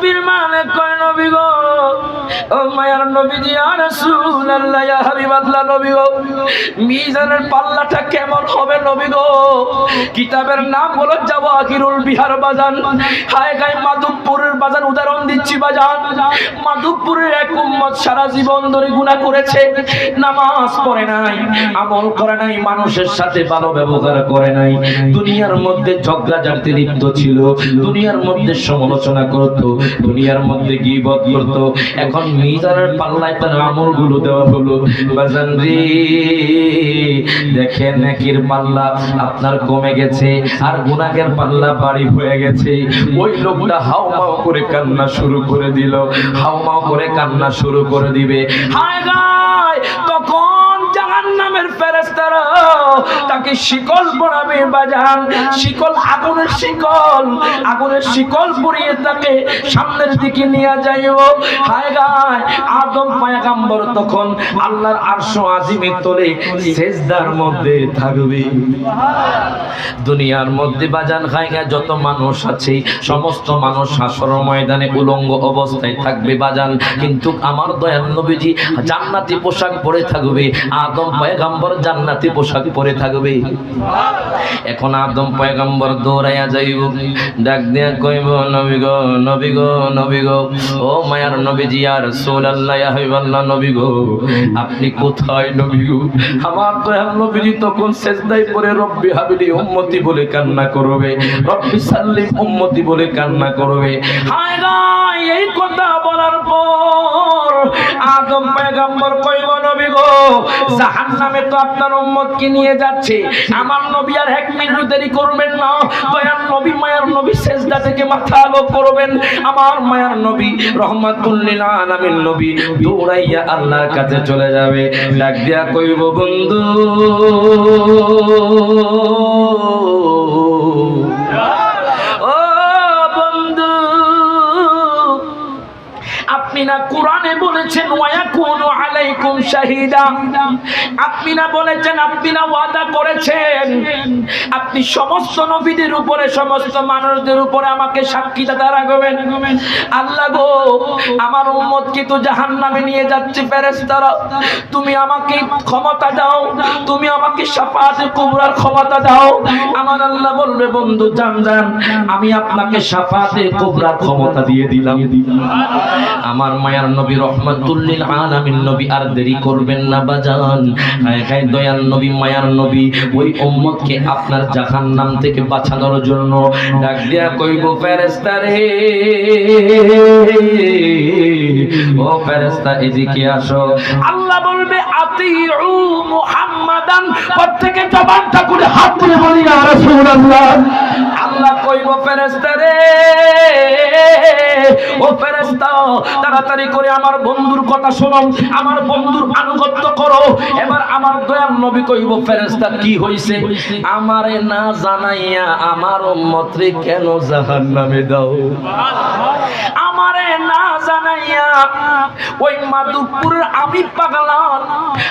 তাসবির মালিক কয় নবী গো ও মায়ার নবীজি ইয়া রাসূলুল্লাহ ইয়া হাবিবাল্লাহ নবী গো মিজানের পাল্লাটা কেমন হবে নবী গো কিতাবের নাম হলো জাওয়াহিরুল বিহার বাজান হায় গায় মাধবপুরের বাজান উদাহরণ দিচ্ছি বাজান মাধবপুরের এক উম্মত সারা জীবন ধরে গুনাহ করেছে নামাজ পড়ে নাই আমল করে নাই মানুষের সাথে ভালো ব্যবহার করে নাই দুনিয়ার মধ্যে ঝগড়াঝাটি লিপ্ত ছিল দুনিয়ার মধ্যে সমালোচনা করত দুনিয়ার মধ্যে গীবত করত এখন মিজানের পাল্লায় তার আমলগুলো দেওয়া হলো বাজান রে দেখেন নেকির পাল্লা আপনার কমে গেছে আর গুনাহের পাল্লা বাড়ি হয়ে গেছে ওই লোকটা হাউমাউ করে কান্না শুরু করে দিল হাউমাউ করে কান্না শুরু করে দিবে হায় গায় তখন জাহান্নামের ফেরেশতারা তাকে শিকল পরাবে বাজান শিকল আগুনের শিকল পরিয়ে তাকে সামনের দিকে নিয়ে যাইব হায় গায় আদম পয়গম্বর তখন আল্লাহর আরশ আজিমের তলে সিজদার মধ্যে থাকবে দুনিয়ার মধ্যে বাজান খায়গা যত মানুষ আছে সমস্ত মানুষ হাসর ময়দানে উলঙ্গ অবস্থায় থাকবে বাজান কিন্তু আমার দয়াল নবীজি জান্নাতি পোশাক পরে থাকবে আদম পয়গম্বর জান্নাতি পোশাক পরে থাকবে এখন আদম পয়গম্বর দৌড়াইয়া যাইব ডাক দিয়া কইব নবী গো নবী গো নবী গো ও মায়ার নবীজি ইয়া রাসূলুল্লাহ ইয়া হাবিবাল্লাহ নবী গো আপনি কোথায় নবী গো আমার দয়াল নবীজি তখন সিজদায় পড়ে রব্বি হাবিলি উম্মতি বলে কান্না করবে রব্বি সাল্লিম উম্মতি বলে কান্না করবে হায় গায় এই কথা বলার পর আদম পয়গম্বর কইব নবী গো জাহান্নামে তো আপনার উম্মতকে নিয়ে যাচ্ছে আমার নবী আর এক মিনিট দেরি করবেন না দয়ার নবী মায়ার নবী সিজদা থেকে মাথা আলো করবেন আমার মায়ার নবী রহমাতুল লিল আলামিন নবী দৌড়াইয়া আল্লাহর কাছে চলে যাবে ডাক দিয়া কইব বন্ধু আপনি না কোরআনে বলেছেন ওয়ায়াকুনু আলাইকুম শাহিদা আপনি না বলেছেন আপনি না ওয়াদা করেছেন আপনি সমস্ত নবীদের উপরে সমস্ত মানুষদের উপরে আমাকে সাক্ষী দাতা রাখবেন আল্লাহ গো আমার উম্মতকে তো জাহান্নামে নিয়ে যাচ্ছে ফেরেশতারা তুমি আমাকে ক্ষমতা দাও তুমি আমাকে শাফাআতে কুবরার ক্ষমতা দাও আমার আল্লাহ বলবে বন্ধু জান জান আমি আপনাকে শাফাআতে কুবরার ক্ষমতা দিয়ে দিলাম আমার মায়ার নবী রহমাতুল লিল আলামিন নবী আর দেরি করবেন না বাজান হায় হায় দয়াল নবী মায়ার নবী ওই উম্মতকে আপনার জাহান্নাম থেকে বাঁচানোর জন্য ডাক দিয়া কইব ফেরেশতা রে ও ফেরেশতা এদিকে আসো আল্লাহ বলবে আতিউ মুহাম্মাদান প্রত্যেকে জবানটা করে হাত তুলে বলি ইয়া রাসূলুল্লাহ আল্লাহ কইব ফেরেশতা রে ও ফেরেশতা তাড়াতাড়ি করে আমার বন্ধুর কথা শোনো আমার বন্ধুর আনুগত্য করো এবার আমার দয়াল নবী কইব ফেরেশতা কি হইছে আমারে না জানাইয়া আমার উম্মতরে কেন জাহান্নামে দাও আমারে না জানাইয়া ওই মাধবপুরের আমি পাগলা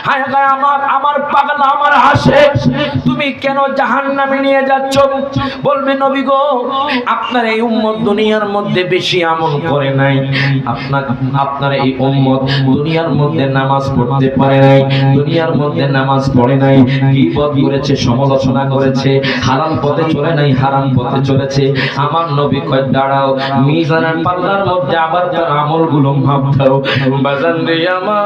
হায় গায় আমার পাগলা আমার আশে তুমি কেন জাহান্নামে নিয়ে যাচ্ছ বলবে নবী গো আপনার এই উম্মত দুনিয়ার মধ্যে বেশি আমল করে নাই আপনার এই উম্মত দুনিয়ার মধ্যে নামাজ পড়তে পারে নাই দুনিয়ার মধ্যে নামাজ পড়ে নাই গীবত করেছে সমালোচনা করেছে হারাম পথে চলে নাই হারাম পথে চলেছে আমার নবী কয় দাঁড়াও মিজানের পাল্লার মধ্যে আবার তার আমলগুলো মাপ দাও বাজান রে আমার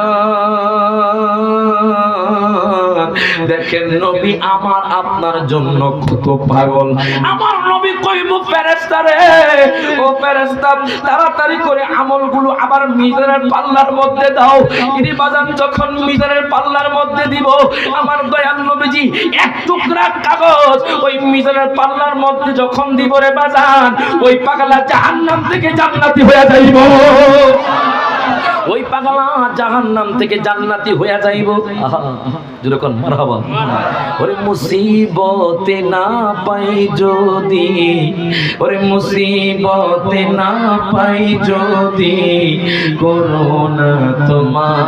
দেখেন নবী আমার আপনার জন্য কত পাগল আমার নবী কইব ফেরেশতা রে ও ফেরেশতা তাড়াতাড়ি করে আমলগুলো আবার মিজানের পাল্লার মধ্যে দাও ইনি বাজান যখন মিজানের পাল্লার মধ্যে দিব আমার দয়াল নবীজি এক টুকরা কাগজ ওই মিজানের পাল্লার মধ্যে যখন দিব রে বাজান ওই পাগলা জাহান্নাম থেকে জান্নাতি হয়ে যাইব ওই পাগলা জাহান্নাম থেকে জান্নাতি হয়ে যাইব। যেরকম মারহাবা। ওরে মুসিবতে না পাই যদি, ওরে মুসিবতে না পাই যদি, করোনা তোমার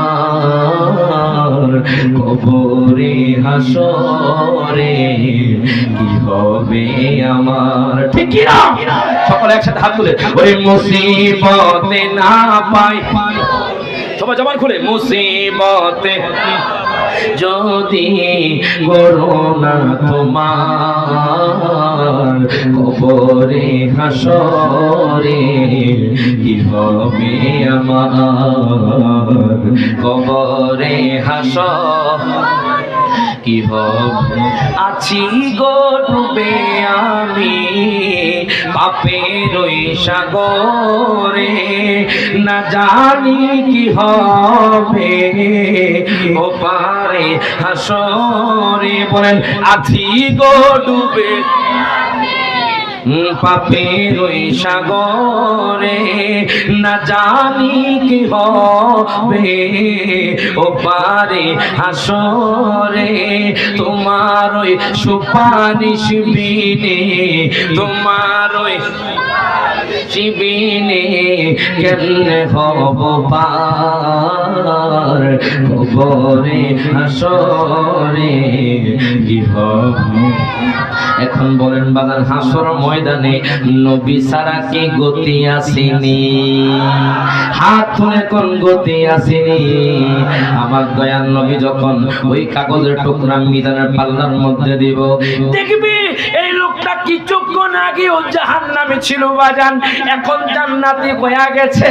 কবরে হাসরে কি হবে আমার। ঠিক কি না? সকলে একসাথে হাত তুলে ওরে মুসিবতে না পাই, সবাই জবান খুলে, মুসিবতে যদি করোনা তোমার কবরে হাসরে কি হবে আমার, কবরে হাসরে কি হবে। আছি গো ডুবে আমি পাপের ওই সাগরে, না জানি কি হবে ও পারে হাসরে। বলেন আছি গো ডুবে পাপের ওই সাগরে, না জানি কি হবে ও পারে হাসরে। তোমার ওই সুপারিশ বিনে, তোমার ওই শিবিনে কেমনে হব পার কবরে হাসরে কি হবে। এখন বলেন বাজার হাসর ময়দানে নবী ছাড়া কি গতি আসেনি? হাত তুলে কোন গতি আসেনি? আমার দয়াল নবী যখন ওই কাগজের টুকরা মিজানের পাল্লার মধ্যে দিব, দেখবি এই লোকটা কিছুক্ষণ আগে ও জাহান্নামে ছিল বাজান, এখন জান্নাতি হয়ে গেছে।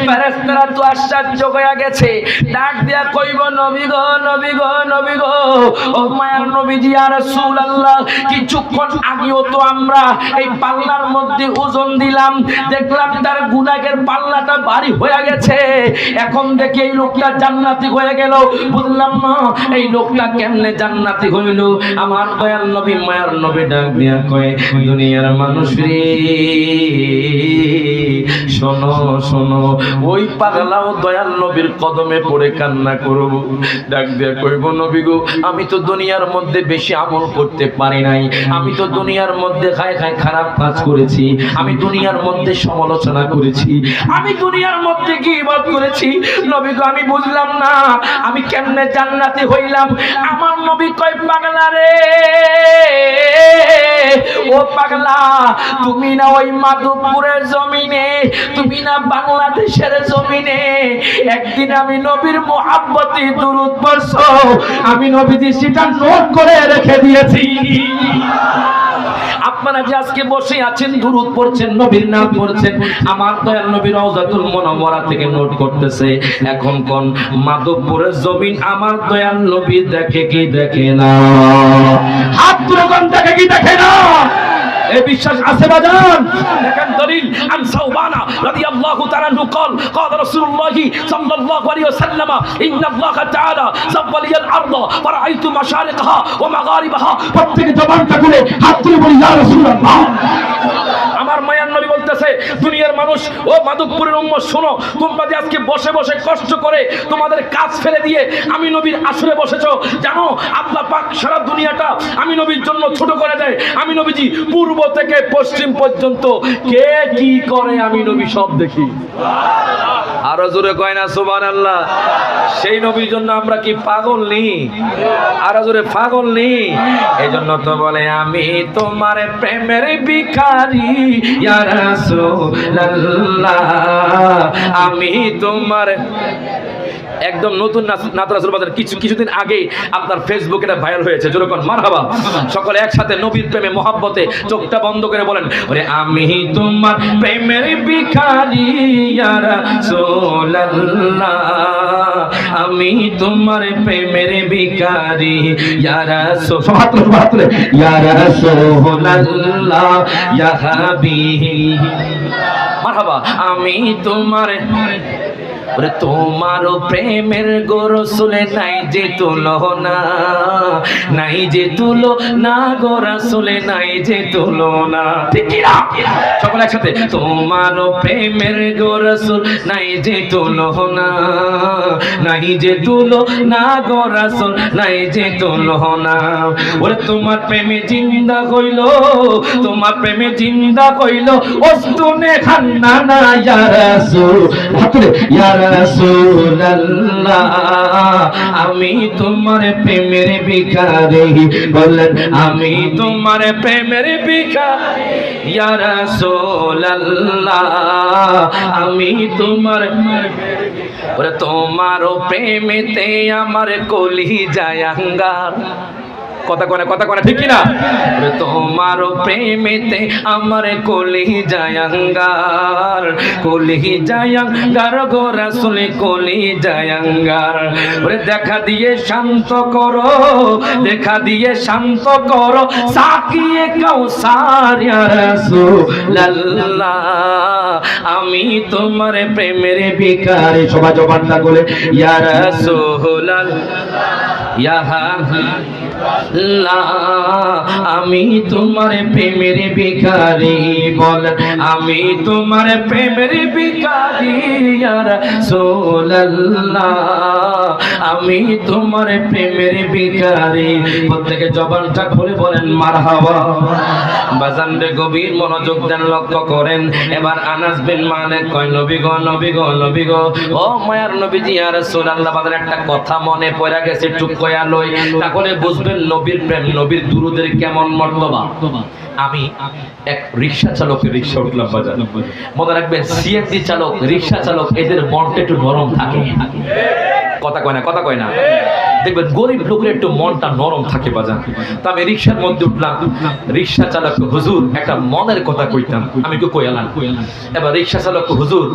ফেরেশতারা তো আশ্চর্য হয়ে গেছে, ডাক দিয়া কইব নবী গো, নবী গো, নবী গো, ও মায়ার নবীজি ইয়া রাসূলুল্লাহ, কিছুক্ষণ আগেও তো আমরা এই পাল্লার মধ্যে ওজন দিলাম, দেখলাম তার গুনাহের পাল্লাটা ভারী হয়ে গেছে, এখন দেখি এই লোকটা জান্নাতি হয়ে গেল। বুঝলাম না এই লোকটা কেমনে জান্নাতি হইল। আমার দয়াল নবী মায়ার নবী ডাক দিয়া কয়, দুনিয়ার মানুষ রে শোনো শোনো, ওই পাগলাও দয়াল নবীর কদমে পড়ে কান্না করব। ডাক দিয়া কইব নবী গো, আমি তো দুনিয়ার মধ্যে বেশি আমল করতে পারি নাই, আমি তো দুনিয়ার মধ্যে খায় খায় খারাপ কাজ করেছি, আমি দুনিয়ার মধ্যে সমালোচনা করেছি, আমি দুনিয়ার মধ্যে গীবত করেছি। নবী গো আমি বুঝলাম না আমি কেমনে জান্নাতি হইলাম। আমার নবী কয় পাগলা রে, ও পাগলা, তুমি না ওই মাধবপুরের জমিনে, তুমি না বাংলাদেশের জমিনে একদিন আমি নবীর মোহাব্বতে দুরূদ পড়ছো, আমি নবীজি সেটা নোট করে রেখে দিয়েছি। আপনারা যে আজকে বসে আছেন দুরূদ পড়ছেন, নবীর নাম পড়ছেন, আমার দয়াল নবী রওজাতুল মুনাওয়ারা থেকে নোট করতেছে। এখন কোন মাধবপুরের জমিন আমার দয়াল নবী দেখে কি দেখে না? হাত তুলে কোন দেখে কি দেখে না? এই বিশ্বাস আছে বাজান? দেখেন দলিল আন সাওবানা রাদিয়াল্লাহু তাআলা আনহু قال قال رسول الله صلى الله عليه وسلم ان الله تعالى زوّل الارض فرأيت مشارقها ومغاربها। প্রত্যেক জবানটা খুলে হাত তুলে বলি ইয়া রাসূলুল্লাহ। আমার মায়ার নবী বলতেছে, দুনিয়ার মানুষ ও মাধবপুরের উম্মত শোনো, তোমরা যে আজকে বসে বসে কষ্ট করে তোমাদের কাজ ফেলে দিয়ে আমি নবীর আসরে বসেছো, জানো আল্লাহ পাক সারা দুনিয়াটা আমি নবীর জন্য ছোট করে দেয়। আমি নবীজি পূর্ব থেকে পশ্চিম পর্যন্ত কে কি করে আমি নবী সব দেখি। আরো জোরে কয় না সুবহানাল্লাহ। সেই নবীর জন্য আমরা কি পাগল নেই? আরো জোরে পাগল নেই? এই জন্য তো বলে আমি তোমার প্রেমের ভিখারি ইয়া রাসূলুল্লাহ, আমি তোমার একদম নতুন নাত রাসূল বাজার কিছুদিন আগে আপনার ফেসবুকে এটা ভাইরাল হয়েছে। যেরকম মারহাবা, সকলে একসাথে নবীর প্রেমে মহব্বতে চোখটা বন্ধ করে বলেন, ওরে আমি তোমার প্রেমের ভিখারি ইয়া রাসূলুল্লাহ, আমি তোমার প্রেমের ভিখারি ইয়া রাসূলুল্লাহ, ইয়া রাসূলুল্লাহ ইয়া হাবিব। মারহাবা, আমি তোমার ওরে তোমারও প্রেমের গো রাসূল নাই যে তুলনা, নাই যে তুলনা গো রাসূল নাই যে তুলনা। ঠিক কি না? সকলে একসাথে, তোমারও প্রেমের গো রাসূল নাই যে তুলনা, নাই যে তুলনা গো রাসূল নাই যে তুলনা। ওরে তোমার প্রেমে জিন্দা হইল, তোমার প্রেমে জিন্দা হইল ওস্তুনে খান্নানা ইয়া রাসূল, ইয়া রাসূলুল্লাহ আমি তোমার প্রেমের ভিখারি, বলেন আমি তোমার প্রেমের ভিখারি ইয়া রাসূলুল্লাহ আমি তোমার। ওরে তোমারও প্রেমেতে আমার কলিজায় আঙ্গার, কথা কয় না, কথা কয় না, ঠিক কি না? ওরে তোমারও প্রেমেতে আমার কলিজায় আঙ্গার, কলিজায় আঙ্গার গো রাসূল কলিজায় আঙ্গার। ওরে দেখা দিয়ে শান্ত করো, দেখা দিয়ে শান্ত করো সাকিয়ে কাউসার ইয়া রাসূলুল্লাহ আমি তোমার প্রেমের ভিখারি। সবাই জবানটা বলে ইয়া রাসূলুল্লাহ ইয়া আমি তোমার প্রেমের ভিখারি, বলেন আমি তোমার প্রেমের ভিখারি ইয়া রাসূলুল্লাহ আমি তোমার প্রেমের ভিখারি। প্রত্যেকে জবানটা খুলে বলেন মারহাবা। বাজান রে গভীর মনোযোগ দেন, লক্ষ্য করেন। এবার আনাস বিন মালিক কয় নবী গো, নবী গো, নবী গো, ও মায়ার নবীজি ইয়া রাসূলুল্লাহ বাজার একটা কথা মনে পড়ে গেছে, টুক কইয়া লই, তাহলে বুঝবেন নবীর প্রেম, নবীর দুরূদের কেমন মর্তবা। আমি এক রিকশা চালকের রিকশা উঠলাম বাজার, মনে রাখবেন সিএনজি চালক, রিকশা চালক এদের মনটা একটু নরম থাকে, কথা কয় না, কথা কয় না। দেখবেন গরিব লোকের একটু মনটা নরম থাকে বাজার। তো আমি রিকশার মধ্যে উঠলাম, রিকশা চালক হুজুর একটা মনের কথা কইতাম, আমি কি কইলাম। এবার রিকশা চালক হুজুর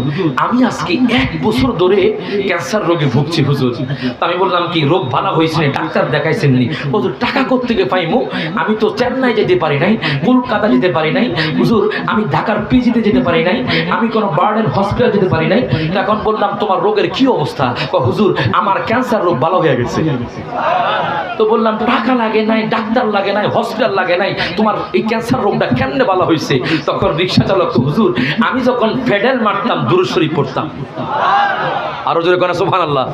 আমি আজকে 1 বছর ধরে ক্যান্সার রোগে ভুগছি হুজুর। তো আমি বললাম কি রোগ ভালো হয়েছে, ডাক্তার দেখাইছেননি? হুজুর টাকা কোত্থেকে পাইমু, আমি তো চেন্নাই যেতে পারি নাই, কলকাতা যেতে পারি নাই হুজুর, আমি ঢাকার পিজিতে যেতে পারি নাই, আমি কোনো বার্ডেন হসপিটাল যেতে পারি নাই। তখন বললাম তোমার রোগের কি অবস্থা? হুজুর আমার ক্যান্সার রোগ ভালো হয়ে গেছে। তো বললাম টাকা লাগে নাই, ডাক্তার লাগে নাই, হসপিটাল লাগে নাই, তোমার এই ক্যান্সার রোগটা কেমনে ভালো হয়েছে? তখন রিকশা চালক হুজুর আমি যখন পেডেল মারতাম দুরূদ শরীফ পড়তাম, আরো জোরে কোন সুবহানাল্লাহ,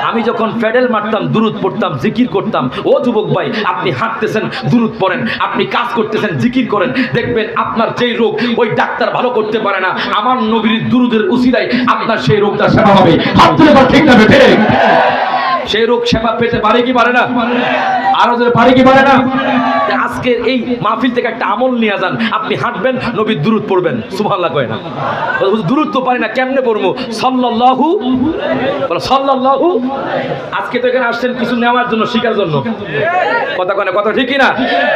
আমি যখন পেডেল মারতাম দুরূদ পড়তাম, জিকির করতাম। ও যুবক ভাই আপনি হাঁটতেছেন দুরূদ পড়েন, আপনি কাজ করতেছেন জিকির করেন, দেখবেন আপনার যেই রোগ ওই ডাক্তার ভালো করতে পারে না, আমার নবীর দুরূদের উসিলায় আপনার সেই রোগটা সেবা হবে। হাত তুলে বল ঠিক না বেঠে? সেই রোগ সেবা পেতে পারে কি পারে না? আরো জোরে পারে কি পারে না? আজকে এই মাহফিল থেকে একটা আমল নিয়ে যান, আপনি হাঁটবেন নবীর দুরূদ পড়বেন, সুবহানাল্লাহ কয় না? দুরূদ তো পারি না, কেমনে পড়বো? সাল্লাল্লাহু সাল্লাল্লাহু। আজকে তো এখানে আসছেন কিছু নেওয়ার জন্য, শিখার জন্য, কথা কয় না, কথা ঠিক কি না?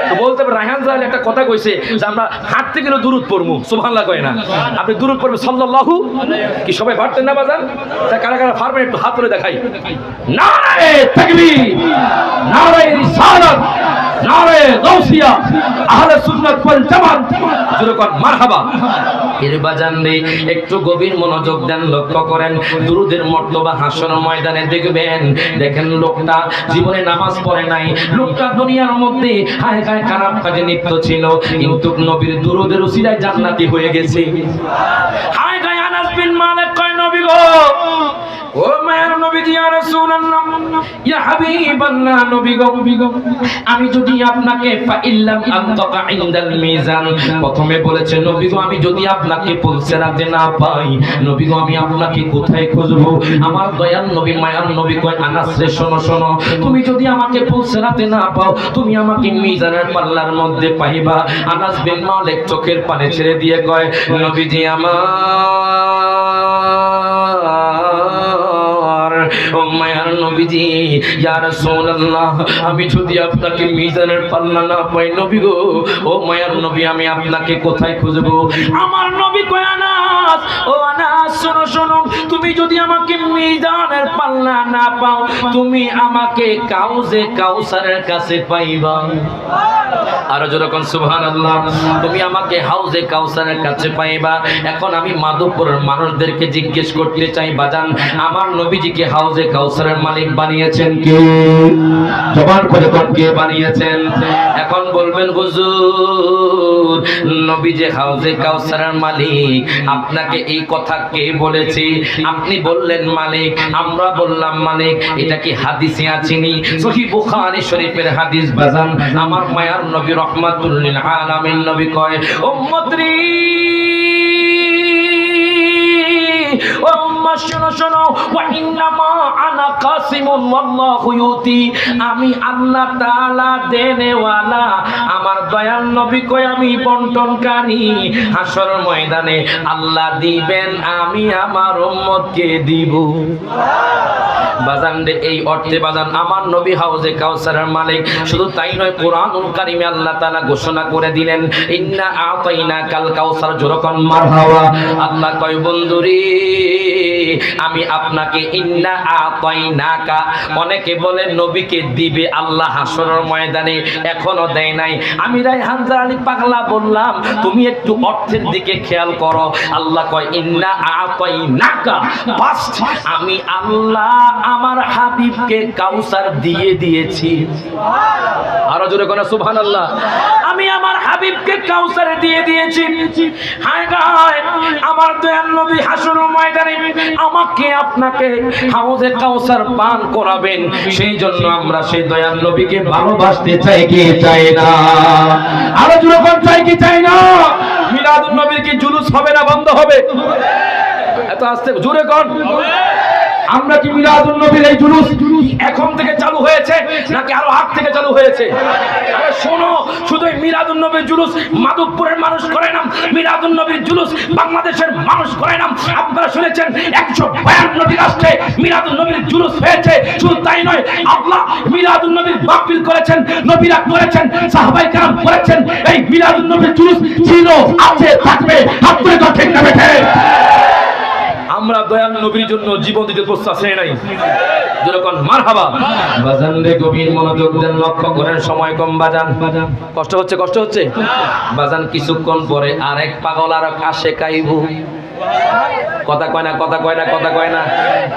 তো বলতে হবে রায়হান সাহেব একটা কথা কইছে যে আমরা হাঁটতে গেলে দুরূদ পড়বো, সুবহানাল্লাহ কয় না? আপনি দুরূদ পড়বেন সাল্লাল্লাহু। কি সবাই পারতেন না বাজান? তা কারা কারা পারবেন একটু হাত তুলে দেখাই। নারে তাকবীর, নারে রিসালাত, নারে গাউসিয়া, আহলে সুন্নাত ওয়াল জামাত, যেরকম মারহাবা। এর বাজান রে একটু গভীর মনোযোগ দেন, লক্ষ্য করেন দুরূদের মর্তবা হাসর ময়দানে দেখবেন। দেখেন লোকটা জীবনে নামাজ পড়ে নাই, লোকটা দুনিয়ার মধ্যে হায় হায় খারাপ কাজে লিপ্ত ছিল, কিন্তু নবীর দুরূদের উসিলায় জান্নাতি হয়ে গেছে। হায় হায় আনাস বিন মালিক কয় নবী গো, ও মায়ের নবীজি ইয়া রাসূলুল্লাহ ইয়া হাবিবাল্লাহ, নবী গো আমি যদি আপনাকে ফাইল্লাম আনতাকা ইনদাল মিজান, প্রথমে বলেছে নবী গো আমি যদি আপনাকে পুলসেরাতে না পাই, নবী গো আমি আপনাকে কোথায় খুঁজবো? আমার দয়াল নবী মায়ার নবী কয় আনাস রে শোনো শোনো, তুমি যদি আমাকে পুলসেরাতে না পাও, তুমি আমাকে মিজানের পাল্লার মধ্যে পাইবা। আনাস বিন মালিক চোখের পানি ছেড়ে দিয়ে কয় নবীজি আমার, ও মায়ার নবীজি ইয়া রাসূলুল্লাহ আমি যদি আপনাকে মিজানের পাল্লা না পাই নবী গো, ও মায়ার নবী আমি আপনাকে কোথায় খুঁজবো? আমার নবী কয় আনাস, ও আনাস শোনো শোনো, তুমি যদি আমাকে মিজানের পাল্লা না পাও, তুমি আমাকে কাউজে কাউসারের কাছে পাইবা। আর যখন সুবহানাল্লাহ, তুমি আমাকে হাউজে কাউসারের কাছে পাইবা। এখন আমি মাধবপুরের মানুষদেরকে জিজ্ঞেস করতে চাই, বাজান আমার নবীজিকে হাউজে কাউসারের মালিক বানিয়েছেন কে? জবান করে কোন কে বানিয়েছেন? এখন বলবেন হুজুর, নবী যে হাউজে কাউসারের মালিক, আপনাকে এই কথা কে বলেছে? আপনি বললেন মালিক, আমরা বললাম মালিক। এটা কি হাদিসে আছেনি? সহিহ বুখারী শরীফের হাদিস বাজান। আমার মায়ার নবী রহমাতুল লিল আলামিন নবী কয়, উম্মতরি ও উম্মত শোনো শোনো, ওয়া ইন্নামা আনা কাসিমুন ওয়াল্লাহু ইউতি, আমি আল্লাহ তাআলা দেনেওয়ালা। আমার দয়াল নবী কয় আমি বন্টনকারী। হাসর ময়দানে আল্লাহ দিবেন, আমি আমার উম্মতকে দিব। বাজান রে, এই অর্থে বাজান আমার নবী হাউজে কাউসারের মালিক। শুধু তাই নয়, কোরআনুল কারীমে আল্লাহ তাআলা ঘোষণা করে দিলেন, ইন্না আতাইনাকাল কাউসার। জোরকন মারহাবা। আল্লাহ কয় বন্ধুরে, আমি আপনাকে ইন্না আতাইনাকা, অনেকে বলে নবীকে দিবে আল্লাহ হাসরের ময়দানে, এখনো দেয় নাই। আমি রায়হান জালালী পাগলা বললাম, তুমি একটু অর্থের দিকে খেয়াল করো। আল্লাহ কয় ইন্না আতাইনাকা, ফার্স্ট আমি আল্লাহ আমার হাবিবকে কাউসার দিয়ে দিয়েছি। আরো জোরে কোন সুবহানাল্লাহ। আমি আমার হাবিবকে কাউসার দিয়ে দিয়েছি। হায় গায়, আমার দয়াল নবী হাসরের ময়দানে আমাকে আপনাকে হাউজে কাউসার পান করাবেন। সেই জন্য আমরা সেই দয়াল নবীকে ভালোবাসতে চাই কি চাই না? আরো জোরে কোন চাই কি চাই না? মিলাদুন নবীর কি জুলুস হবে না বন্ধ হবে? এত আস্তে জোরে কোন। আমরা কি মিলাদুন নবীর এই জুলুস এখন থেকে চালু হয়েছে নাকি আরো আগ থেকে চালু হয়েছে? আরে শোনো, শুধু মিলাদুন নবীর জুলুস মাধবপুরের মানুষ করে না, মিলাদুন নবীর জুলুস বাংলাদেশের মানুষ করে না। আপনারা শুনেছেন 152টি রাষ্ট্রে মিলাদুন নবীর জুলুস হয়েছে। শুধু তাই নয়, আল্লাহ মিলাদুন নবীর মাহফিল করেছেন, নবীরা করেছেন, সাহাবায়ে কেরাম করেছেন। এই মিলাদুন নবীর জুলুস ছিল, আছে, থাকবে। হাত তুলে দাও, ঠিক না বেঠে? আমরা দয়াল নবীর জন্য জীবন দিতে প্রস্তুত আছি নাই? যেরকম মারহাবা। বাজান রে, গভীর মনোযোগ দেন, লক্ষ্য করেন, সময় কম বাজান। কষ্ট হচ্ছে, কষ্ট হচ্ছে বাজান। কিছুক্ষণ পরে আরেক পাগল আর আসে কাইবু। কথা কয় না, কথা কয় না, কথা কয় না।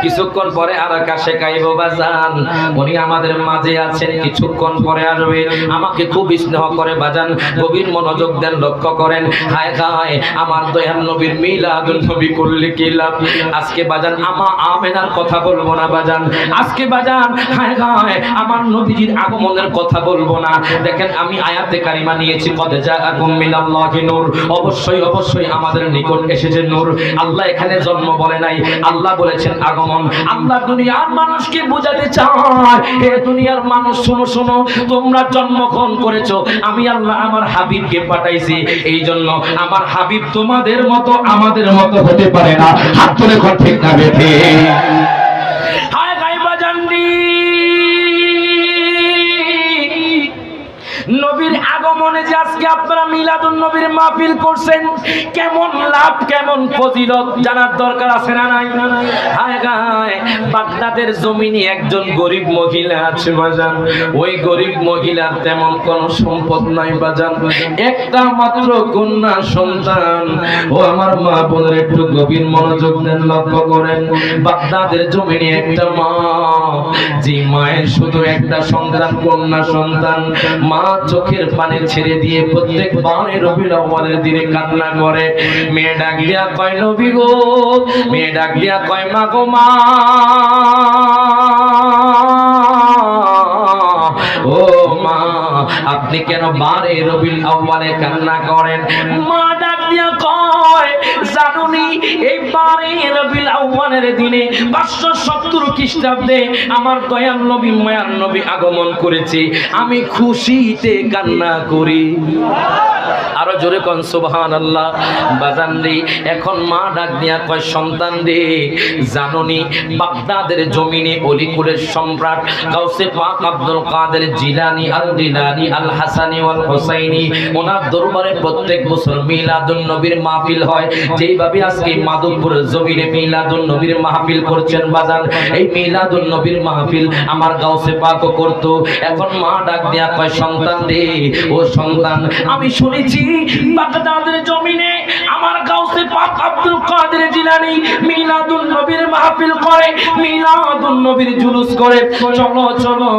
কিছুক্ষণ পরে আর কাছে কাইবো বাজান। উনি আমাদের মাঝে আছেন, কিছুক্ষণ পরে আসবে। আমাকে খুব স্নেহ করে বাজান। গভীর মনোযোগ দেন, লক্ষ্য করেন। হায় হায়, আমার দয়াল নবীর মিলাদুন নবী করলে কি লাভ? আজকে বাজান আমা আমেনার কথা বলবো না বাজান। আজকে বাজান হায় হায় আমার নবীজির আগমনের কথা বলবো না। দেখেন, আমি আয়াতে কারিমা নিয়েছি, কদ জাআকুম মিনাল্লাহি নূর। অবশ্যই অবশ্যই আমাদের নিকট এসেছে নূর। আল্লাহ এখানে জন্ম বলে নাই, আল্লাহ বলেছেন আগমন। আল্লাহ দুনিয়ার মানুষকে বোঝাতে চায়, হে দুনিয়ার মানুষ শোনো শোনো, তোমরা জন্মগ্রহণ করেছো, আমি আল্লাহ আমার হাবিবকে পাঠাইছি। এই জন্য আমার হাবিব তোমাদের মতো আমাদের মতো হতে পারে না। হাত তুলে কোন ঠিক না বেঠে? হায় গাইবা জানবি, নবীর আগমনে যে আজকে আপনারা মিলাদুন নবীর মাহফিল করছেন, কেমন লাভ, কেমন ফজিলত জানার দরকার আছে না নাই? হায় গায়, বাগদাদের জমিনে একজন গরিব মহিলা আছে বাজান। ওই গরিব মহিলার তেমন কোনো সম্পদ নাই বাজান, একটা মাত্র কন্যা সন্তান। ও আমার মা বোনের একটু গভীর মনোযোগ দেন, লক্ষ্য করেন। বাগদাদের জমিনে একটা মা, যে মায়ের শুধু একটা সন্তান, কন্যা সন্তান, মা চোখের পানি ছেড়ে দিয়ে প্রত্যেকবার রবিউল আউয়ালের দিনে কান্না করে। মেয়ে ডাক দিয়া কয় নবী গো, মেয়ে ডাক দিয়া কয় মা গো মা, ও মা আপনি কেন বারে রবিউল আউয়ালে কান্না করেন? মা ডাক দিয়া কয় জানুনি, এই বারে রবিউল আউয়ালের দিনে 570 খ্রিস্টাব্দে আমার দয়াল নবী মায়ার নবী আগমন করেছে, আমি খুশিতে কান্না করি। আরো জোরে কোন সুবহানাল্লাহ। বাজান রে, এখন মা ডাক দিয়া কয় সন্তান রে, জানুনি বাগদাদের জমিনে অলিকুলের সম্রাট গাউসে পাক আব্দুল কাদের জিলানী আল দিলানী আল হাসানী ওয়াল হুসাইনী, ওনার দরবারে প্রত্যেক বছর মিলাদুন নবীর মাহফিল হয়। যেইভাবে আজকে মাধবপুরের জমিনে মিলাদুন নবীর মাহফিল করছেন বাজান, এই মিলাদুন নবীর মাহফিল আমার গাউসে পাকও করত। এখন মা ডাক দেয়া কয় সন্তান রে ও সন্তান, আমি শুনেছি বাগদাদের জমিনে আমার গাউসে পাক আব্দুল কাদের জিলানী মিলাদুন নবীর মাহফিল করে, মিলাদুন নবীর জুলুস করে। চলো চলো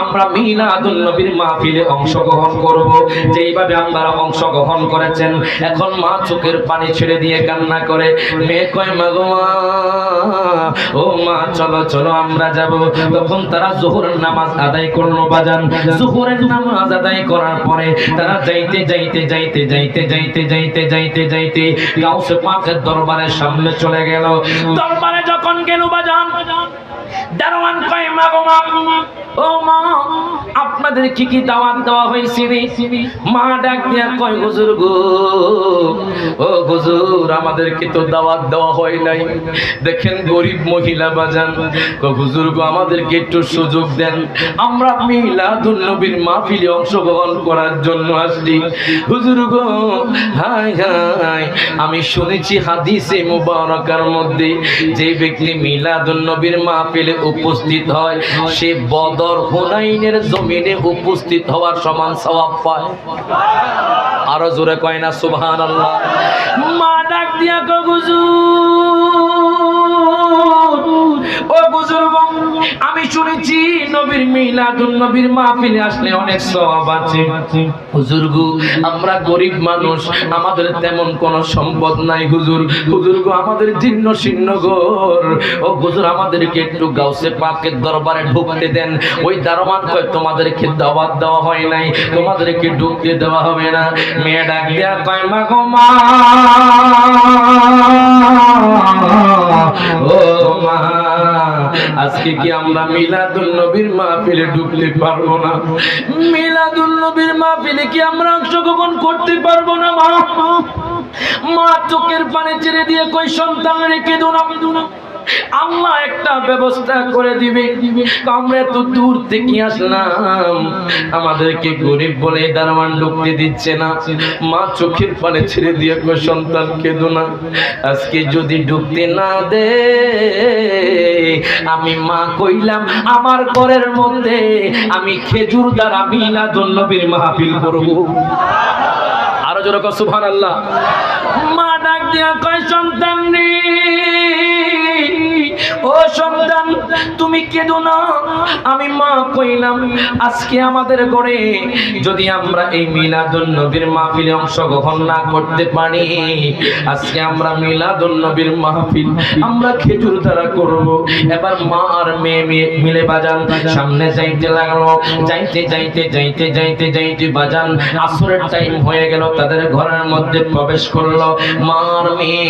আমরা মিলাদুন নবীর মাহফিলে অংশগ্রহণ করব। যেইভাবে আপনারা অংশগ্রহণ করেছেন, এখন মা চোখের পানি ছেড়ে দিয়ে কান্না করে। মেয়ে কয় মা গো ও মা চলো চলো আমরা যাব। তখন তারা যোহরের নামাজ আদায় করলো বাজান। যোহরের নামাজ আদায় করার পরে তারা যাইতে যাইতে যাইতে যাইতে যাইতে যাইতে যাইতে যাইতে গাউসে পাকের দরবারের সামনে চলে গেল। দরবারে যখন গেল বাজান, দারোয়ান কয় মা গো মা, ও মা আপনাদের কি কি দাওয়াত দেওয়া হয়েছে রে? মা ডাক দিয়া কয় হুজুর গো, ও হুজুর আমাদেরকে তো দাওয়াত দেওয়া হয় নাই। দেখেন গরিব মহিলা বাজান, কয় হুজুর গো আমাদেরকে একটু সুযোগ দেন, আমরা মিলাদুন নবীর মাহফিলে অংশগ্রহণ করার জন্য আসছি। হুজুর গো হায় হায়, আমি শুনেছি হাদিসে মুবারাকার মধ্যে যে ব্যক্তি মিলাদুন নবীর মাহফিলে উপস্থিত হয় সে বদর হুনাইনের জমিনে উপস্থিত হওয়ার সমান সওয়াব পায়। আরো জোরে কয় না সুবহানাল্লাহ। মা ডাক দিয়া কয় হুজুর, ও বুজুর্গ আমি শুনেছি নবীর মিলাদুন নবীর মাহফিলে আসলে অনেক সওয়াব আছে। হুজুর গো আমরা গরিব মানুষ, আমাদের তেমন কোন সম্পদ নাই হুজুর। হুজুর গো আমাদের জীর্ণ শীর্ণ ঘর, ও হুজুর আমাদেরকে একটু গাউসে পাকের দরবারে ঢুকতে দেন। ওই দারোয়ান কয় তোমাদেরকে দাওয়াত দেওয়া হয় নাই, তোমাদেরকে ঢুকতে দেওয়া হবে না। মেয়ে ডাক দিয়া কয় মা গো মা, ও মা আজকে কি আমরা মিলাদুন নবীর মাহফিলে ঢুকতে পারবো না? মিলাদুন নবীর মাহফিলে কি আমরা অংশগ্রহণ করতে পারবো না? মা মা চোখের পানি ছেড়ে দিয়ে কই সন্তান রেখে দো না, আল্লাহ একটা ব্যবস্থা করে দিবে। আমরা এত দূর থেকে আসলাম, আমাদেরকে গরিব বলে দারোয়ান ঢুকতে দিচ্ছে না। মা চোখের পানি ছেড়ে দিয়ে কই সন্তান কেঁদো না, আজকে যদি ঢুকতে না দে আমি মা কইলাম আমার ঘরের মধ্যে আমি খেজুর দ্বারা মিলাদুন নবীর মাহফিল করব। আরো জোরে কও সুবহানাল্লাহ। মা ডাক দিয়া কয় সন্তান রে, ও সন্তান তুমি কেঁদো না, আমি মা কইলাম আজকে আমাদের ঘরে যদি আমরা এই মিলাদুন নবীর মাহফিলে অংশগ্রহণ না করতে পারি, আজকে আমরা মিলাদুন নবীর মাহফিল আমরা খেজুর দ্বারা করব। এবার মা আর মেয়ে মিলে বাজান সামনে যাইতে লাগলো। যাইতে যাইতে যাইতে যাইতে যাইতে বাজান আসরের টাইম হয়ে গেল, তাদের ঘরের মধ্যে প্রবেশ করলো। মা আর মেয়ে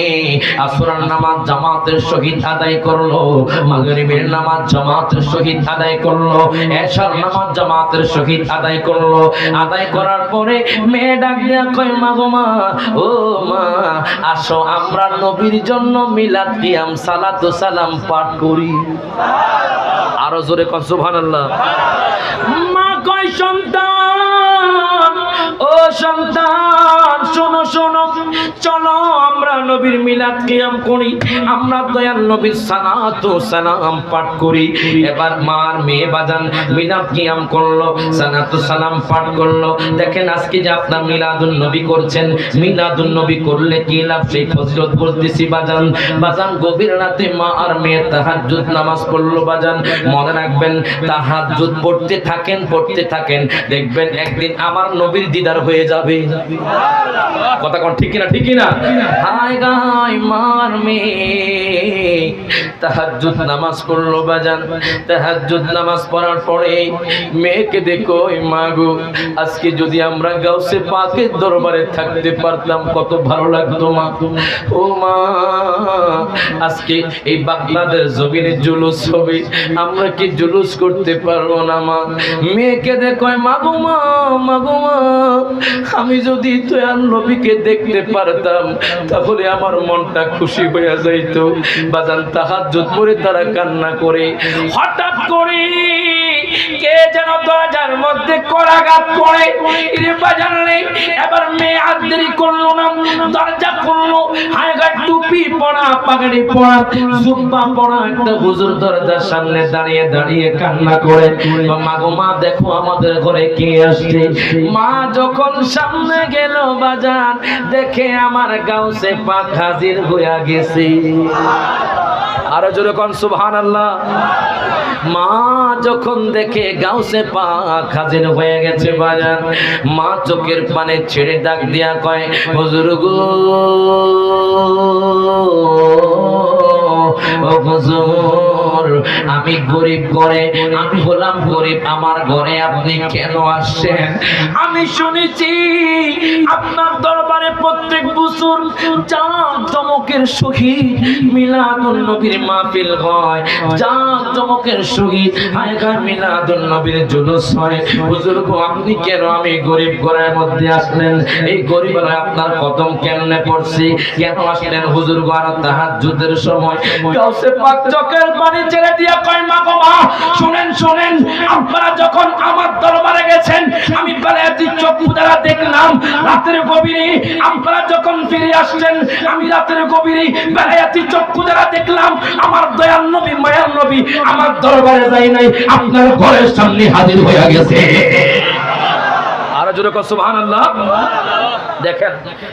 আসরের নামাজ জামাতের সহিত আদায় করলো, মাগরিবের নামাজ জামাতের সহিত আদায় করলো, এশার নামাজ জামাতের সহিত আদায় করলো। আদায় করার পরে মেয়ে ডাক দিয়া কয় মা গো মা, ও মা আসো আমরা নবীর জন্য মিলাদ কিয়াম সালাতু সালাম পাঠ করি। আরো জোরে কও সুবহানাল্লাহ। মা কয় সন্তান, ও সন্তান শোনো শোনো, চলো আমরা নবীর মিলাদ কিয়াম করি, আমরা দয়াল নবীর সালাতু সালাম পাঠ করি। এবার মার মেয়ে বাজান মিলাদ কিয়াম করলো, সালাতু সালাম পাঠ করলো। দেখেন আজকে যে আপনার মিলাদুন নবী করছেন, মিলাদুন নবী করলে কি লাভ সেই ফজিলত বলতেছি বাজান। বাজান গভীর রাতে মা আর মেয়ে তাহাজ্জুদ নামাজ পড়লো বাজান। মনে রাখবেন তাহাজ্জুদ পড়তে থাকেন পড়তে থাকেন, দেখবেন একদিন আমার নবীর দিদার হয়ে যাবে। কথা কোন ঠিক কিনা? ঠিক কিনা? হায় গায় মার মেয়ে তাহাজ্জুদ নামাজ পড়লো বাজান। তাহাজ্জুদ নামাজ পড়ার পরে মেয়েকে দেখো, মা গো আজকে যদি আমরা গাউসে পাকের দরবারে থাকতে পারতাম কত ভালো লাগতো মা। ও মা আজকে এই বাগদাদের জমিনে জুলুস হবে, আমরা কি জুলুস করতে পারবো না মা? মেয়েকে দেখো, মা গো মা, মা গো মা আমি যদি দয়াল নবীকে দেখতে পারতাম তাহলে আমার মনটা খুশি হয়ে যাইতো। বাজান তাহাজ্জুদ পড়ে তারা কান্না করে। হঠাৎ করে কে যেন দরজার মধ্যে করাঘাত করে রে বাজান নেই। এবার মেয়ে আর দেরি করলো না, দরজা খুললো। হায়গার টুপি পরা, পাগড়ি পরা, জুব্বা পরা একটা হুজুর দরজার সামনে দাঁড়িয়ে দাঁড়িয়ে কান্না করে, মা গো মা দেখো আমাদের ঘরে কে আসছে। মা যখন সামনে গেল বাজান, দেখে আমার গাউসে পাক হাজির হইয়া গেছে। আরো জোরে কোন সুবহানাল্লাহ। মা যখন দেখে গাউসে পাক হাজির হয়ে গেছে বাজান, মা চোখের পানে ছেড়ে ডাক দিয়া কয়, হুজুর গো ও হুজুর, আমি গরিব ঘরে, আমি হলাম গরিব, আমার ঘরে আপনি কেন আসছেন? আমি শুনেছি আপনার দরবারে প্রত্যেক বছর জাঁকজমকের সহিত মিলাদুন নবীর মাহফিল হয়, জাঁকজমকের সহিত হায়গার মিলাদুন নবীর জুলুস হয়। হুজুর গো আপনি কেন আমি গরিব ঘরের মধ্যে আসলেন? এই গরিব ঘরে আপনার কদম কেমনে পড়ছি, কেন আসলেন হুজুর গো? আর তাহাজ্জুদের সময় গাউসে পাক চোখের পানি ছেড়ে দিয়া কয়, মা গো মা শুনেন শুনেন, আপনারা যখন আমার দরবারে গেছেন আমি বেলায়েতি চক্ষু দ্বারা দেখলাম রাতের গভীরে, আপনারা যখন ফিরে আসছেন আমি রাতের গভীরে বেলায়েতি চক্ষু দ্বারা দেখলাম আমার দয়াল নবী মায়ার নবী আমার দরবারে যাই নাই, আপনার ঘরের সামনে হাজির হয়ে গেছে। আরো জোরে কর সুবহানাল্লাহ। দেখেন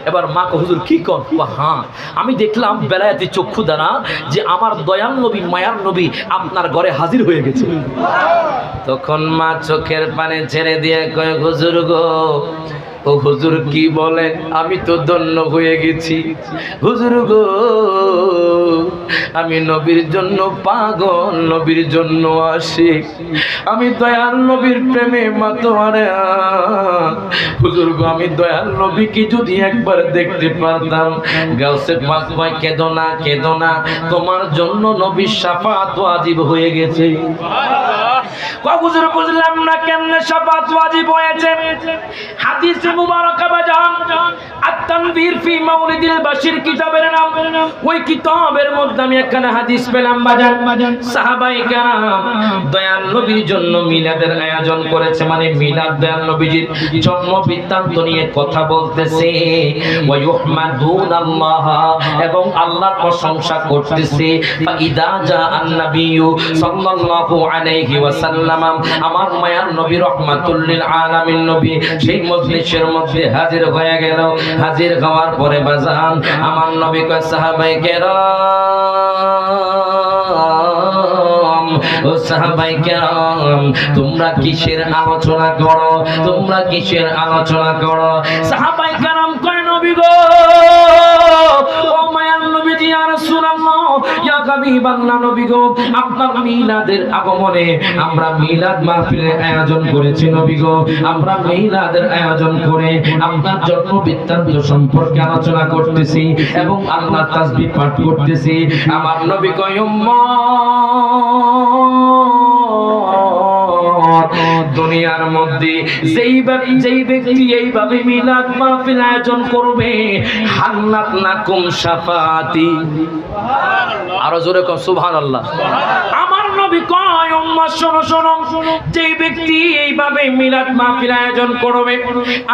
এবার মা কো হুজুর কি কর? হ্যাঁ আমি দেখলাম বেলায়েতি চক্ষু দ্বারা যে আমার দয়াল নবী মায়ার নবী আপনার ঘরে হাজির হয়ে গেছে। তখন মা চোখের পানি ছেড়ে দিয়ে কয়, হুজুর গো ও হুজুর কি বলেন? আমি তো ধন্য হয়ে গেছি হুজুর গো, আমি নবীর জন্য পাগল, নবীর জন্য আশিক, আমি দয়াল নবীর প্রেমে মাতোয়ারা হুজুর গো, আমি দয়াল নবীকে যদি একবার দেখতে পারতাম। গাউসে পাক কয়, কেঁদো না কেঁদো না, তোমার জন্য নবীর শাফাত ওয়াজিব হয়ে গেছে। হুজুর বুঝলাম না কেমনে শাফাত ওয়াজিব হয়েছে। হাদিসে মুবারাকা বাজান আত-তানবীর ফি মাউলিদিল বাশির কিতাবের নাম, ওই কিতাবের মধ্যে আমি একখানা হাদিস পেলাম বাজান। সাহাবায়ে কেরাম দয়াল নবীর জন্য মিলাদের আয়োজন করেছে, মানে মিলাদ দয়াল নবীজির জন্ম বৃত্তান্ত নিয়ে কথা বলতেছে। ওয়া ইউহমাদুনাল্লাহ, এবং আল্লাহর প্রশংসা করতেছে। ফাইদা জাআন নাবিয়্যু সাল্লাল্লাহু আলাইহি ওয়াসাল্লাম, আমার মায়ার নবী রাহমাতুল লিল আলামিন নবী সেই মজলিসের মধ্যে হাজির হয়ে গেল। হাজির হওয়ার পরে বাজান আমার নবী কয়, সাহাবায়ে কেরাম ও সাহাবায়ে কেরাম তোমরা কিসের আলোচনা করো, তোমরা কিসের আলোচনা করো? সাহাবায়ে কেরাম কয়, নবী গো ও মায়ার নবীজি ইয়া রাসূলুল্লাহ ইয়া হাবিবাল্লাহ, নবী গো আপনার মিলাদের আগমনে আমরা মিলাদ মাহফিলের আয়োজন করেছি। নবী গো আমরা মিলাদের আয়োজন করে আপনার জন্ম বৃত্তান্ত সম্পর্কে আলোচনা করতেছি এবং আল্লাহ তাসবিহ পাঠ করতেছি। আমার নবী কয়, দুনিয়ার মধ্যে যেই ব্যক্তি এইভাবে মিলাদ মাহফিল আয়োজন করবে, হান্নাত লাকুম শাফাতি। আরো জোরে কও সুবহানাল্লাহ। আমার নবী কয়, উম্মাহ শোনো শোনো, যেই ব্যক্তি এইভাবে মিলাদ মাহফিল আয়োজন করবে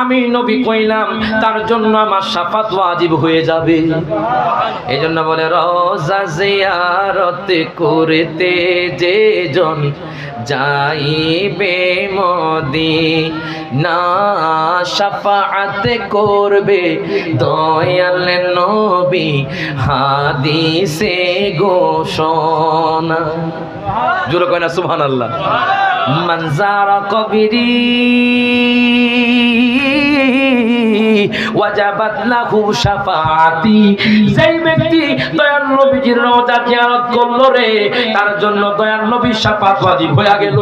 আমি নবী কইলাম তার জন্য আমার শাফাত ওয়াজিব হয়ে যাবে। এইজন্য বলে, রওজা জিয়ারত করতে যেজন যাইবে মদিনা, শাফাআত করবে দয়াল নবী হাদিসে ঘোষণা। জোরে কয় না সুবহানাল্লাহ। মান যারা কবরি ওয়াজাবাত লাহু শাফাআতি, যেই ব্যক্তি দয়াল নবীজির রওজা জিয়ারত করলো রে তার জন্য দয়াল নবীর শাফাত ওয়াজিব হয়ে গেল।